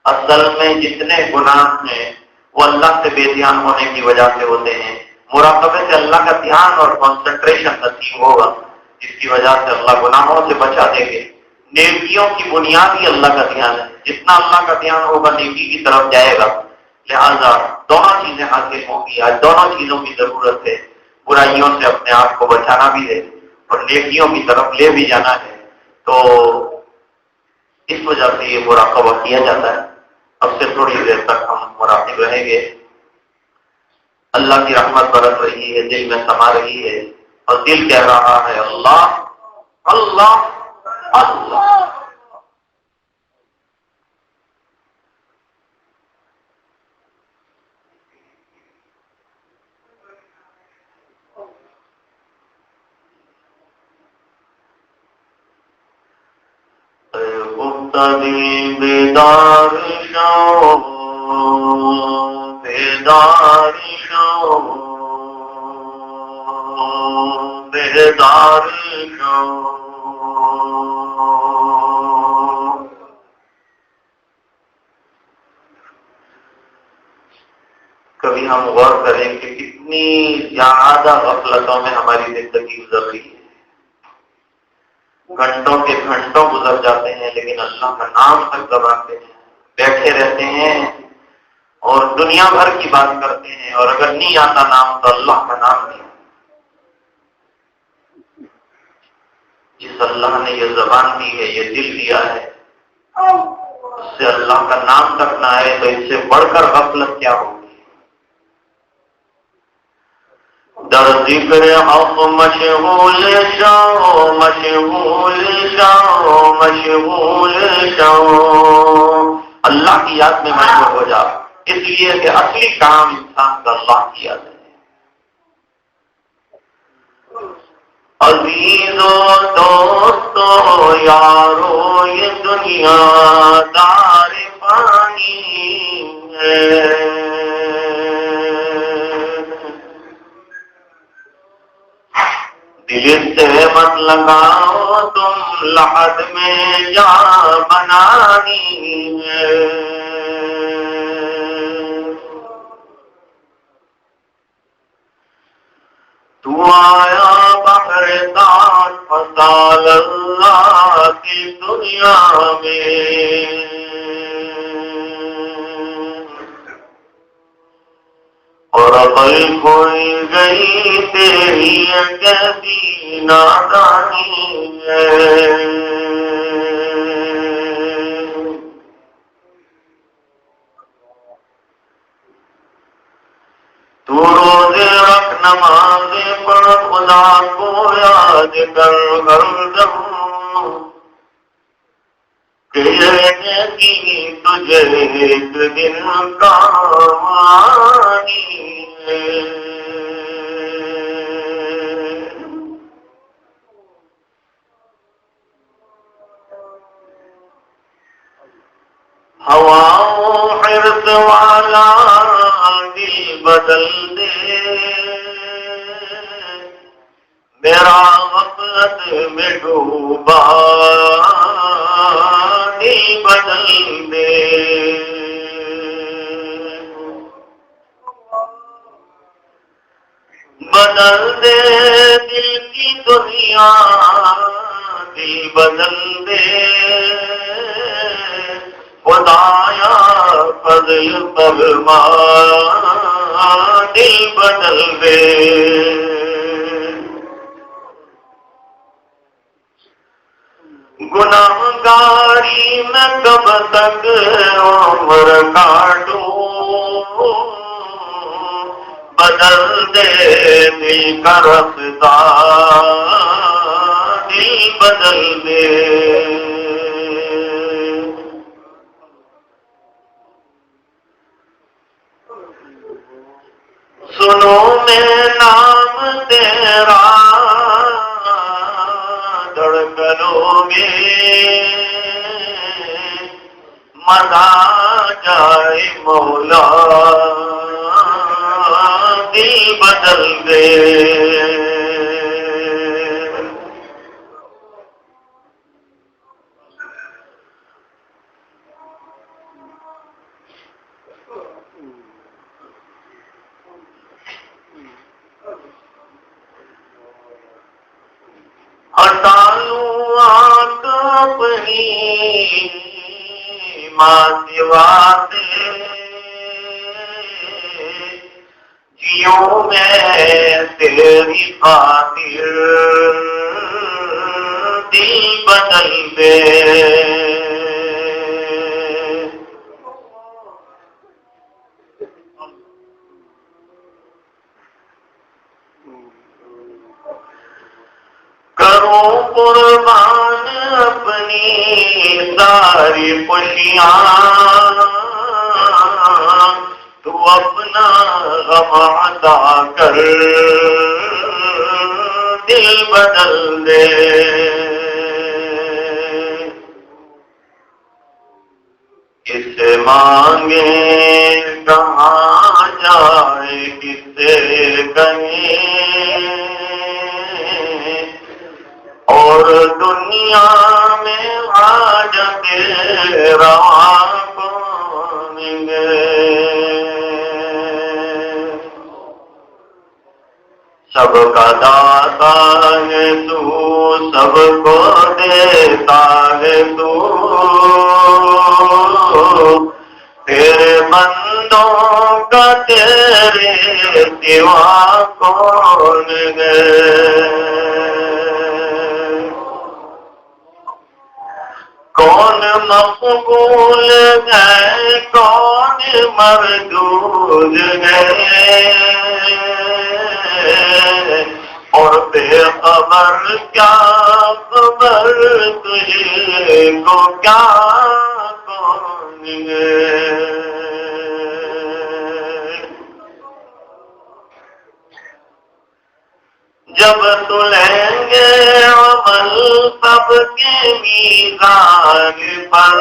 اصل میں جتنے گناہ ہیں وہ اللہ سے بے دھیان ہونے کی وجہ سے ہوتے ہیں۔ مراقبے سے اللہ کا دھیان اور کنسنٹریشن نصیب ہوگا، جس کی وجہ سے اللہ گناہوں سے بچا دیں گے۔ نیکیوں کی بنیاد ہی اللہ کا دھیان ہے، جتنا اللہ کا دھیان ہوگا نیکی کی طرف جائے گا۔ لہذا دونوں چیزیں حاصل ہوں گی، آج دونوں چیزوں کی ضرورت ہے، برائیوں سے اپنے آپ کو بچانا بھی ہے اور نیکیوں کی طرف لے بھی جانا ہے۔ تو اس وجہ سے یہ مراقبہ کیا جاتا ہے. اب سے تھوڑی دیر تک ہم مراقب رہیں گے. اللہ کی رحمت برس رہی ہے، دل میں سما رہی ہے اور دل کہہ رہا ہے اللہ اللہ اللہ. بیدار شو بیدار شو بیدار شو. کبھی ہم غور کریں کہ کتنی زیادہ غفلتوں میں ہماری زندگی گزر رہی ہے. گھنٹوں کے گھنٹوں گزر جاتے ہیں لیکن اللہ کا نام تک دباتے ہیں، بیٹھے رہتے ہیں اور دنیا بھر کی بات کرتے ہیں، اور اگر نہیں آتا نام تو اللہ کا نام نہیں. جس اللہ نے یہ زبان دی ہے، یہ دل دیا ہے، اس سے اللہ کا نام تک نہ آئے تو اس سے بڑھ کر غفلت کیا ہوگی. در ذکر حق مشغول شو مشغول شو مشغول شو. اللہ کی یاد میں مشغول ہو جا، اس لیے کہ اصلی کام انسان کا اللہ کی یاد ہے. عزیزو دوستو یارو یہ دنیا دار فانی ہے. دل سے مت لگاؤ تم لحد میں جا بنانی ہے. تو آیا بحر داد فضال اللہ کی دنیا میں، اور عقل کھوئی گئی تیری کیسی نادانی ہے. تو روزے رکھ نمازیں پڑھ خدا کو یاد کر ہر دم، کہ کی تجھے ایک دن کام آنی ہے. ہواؤں حرص والا دل بدل دے، میرا غفلت میں ڈوبا دل بدل دے. بدل دے دل کی دنیا دل بدل دے، خدایا فضل فرما دل بدل دے. گناہگاری میں کب تک عمر کاٹوں، بدل دے دل کا رفتہ دل بدل دے. سنو میں نام تیرا دھڑکنوں میں مزا جائے مولا دل بدل دے. ہٹالوں آنکھ اپنی ماں سوا سے، جیوں میں تیری خاطر دل بدل دے. کوئی خوشیاں تو اپنا غم عطا کر دل بدل دے. کسے مانگے کہاں جائے کسے کہیں اور دنیا میں حاجت روا کون گے. سب کا داتا ہے تو سب کو دیتا ہے تو تیرے بندوں کا تیرے سوا کون ہے. کون مقبول ہے کون مردود ہے اور بے خبر کیا خبر تجھے کو کیا کون ہے. جب تلیں گے عمل سب کے میزان پر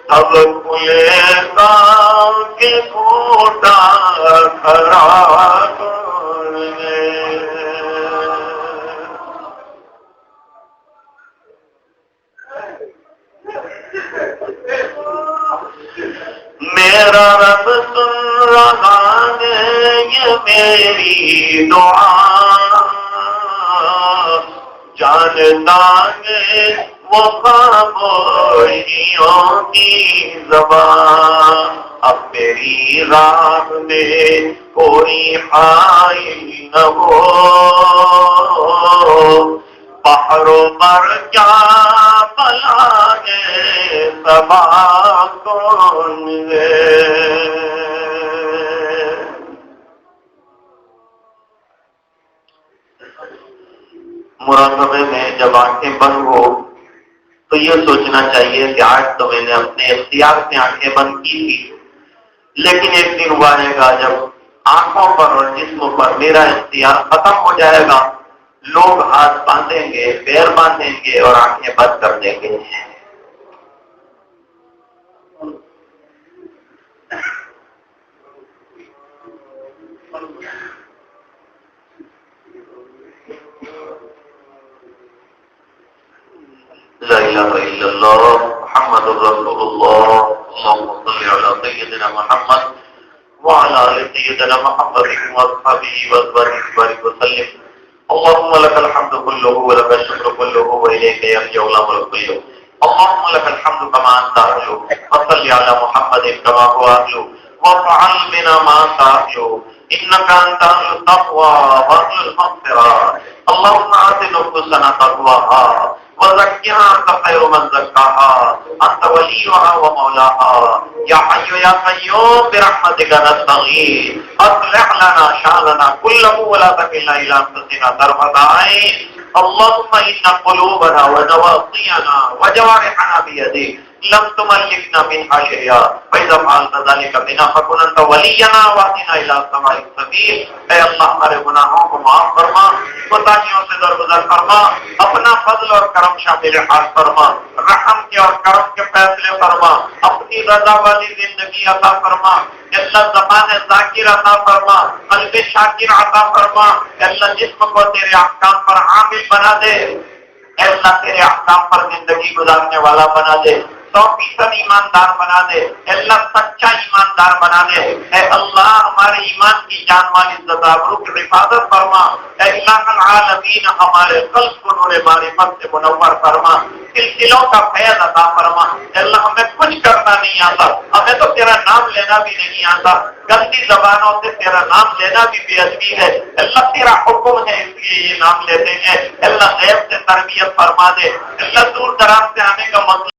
تب کھلے گا کہ پھوٹا کھرا کون ہے. میرا رب سن رہا ہے یہ میری دعا جانتا ہے وہ خاموشیوں کی زبان. اب میری راہ میں کوئی حائل نہ ہو بحر و بر کیا بلا ہے سبا کون ہے. مراقبے میں جب آنکھیں بند ہو تو یہ سوچنا چاہیے کہ آج تو میں نے اپنے اختیار سے آنکھیں بند کی تھی لیکن ایک دن ہوا رہے گا جب آنکھوں پر اور جسم پر میرا اختیار ختم ہو جائے گا. لوگ ہاتھ باندھیں گے پیر باندھیں گے اور آنکھیں بند کر دیں گے. لا الہ الا اللہ محمد رسول اللہ. اللهم صل على سيدنا محمد وعلى آل سيدنا محمد واصحابه وبارك وسلم. اللهم لك الحمد كله ولك الشكر كله وإليك يرجع الأمر كله. اللهم لك الحمد كما أنت أهله وصل على محمد كما هو أهله وافعل بنا ما أنت أهله إنك أنت أهل التقوى وأهل المغفرة. اللهم آت نفوسنا تقواها وزكها أنت خير من زكاها أنت وليها ومولاها. يا حي يا قيوم برحمتك نستغيث أصلح لنا شأننا كله ولا تكلنا إلى أنفسنا طرفة عين. اللهم إن قلوبنا ونواصينا وجوارحنا بيديك لم تملكنا منها شيئا فإذا فعلت ذلك بنا فكن أنت ولينا واهدنا إلى سواء السبيل. اے اللہ ہمارے گناہوں کو معاف فرما کوتاہیوں سے درگزر فرما اپنا فضل اور کرم شامل حال فرما رحم کے اور کرم کے فیصلے فرما اپنی رضا والی زندگی عطا فرما. اللہ زبان ذاکر عطا فرما قلب شاکر عطا فرما. اللہ جسم کو تیرے احکام پر عامل بنا دے. اے اللہ تیرے احکام پر زندگی گزارنے والا بنا دے. 100% ایماندار بنا دے. اللہ سچا ایماندار بنا دے. اے اللہ ہمارے ایمان کی جان مال عزت آبرو کی حفاظت فرما. اے الہ العالمین ہمارے قلب کو نور معرفت سے منور فرما. سلسلوں کا فیض عطا فرما. اے اللہ ہمیں کچھ کرنا نہیں آتا ہمیں تو تیرا نام لینا بھی نہیں آتا. گندی زبانوں سے تیرا نام لینا بھی بے ادبی ہے. اللہ تیرا حکم ہے اس لیے یہ نام لیتے ہیں. اللہ غیب سے تربیت فرما دے. اللہ دور دراز سے آنے کا مطلب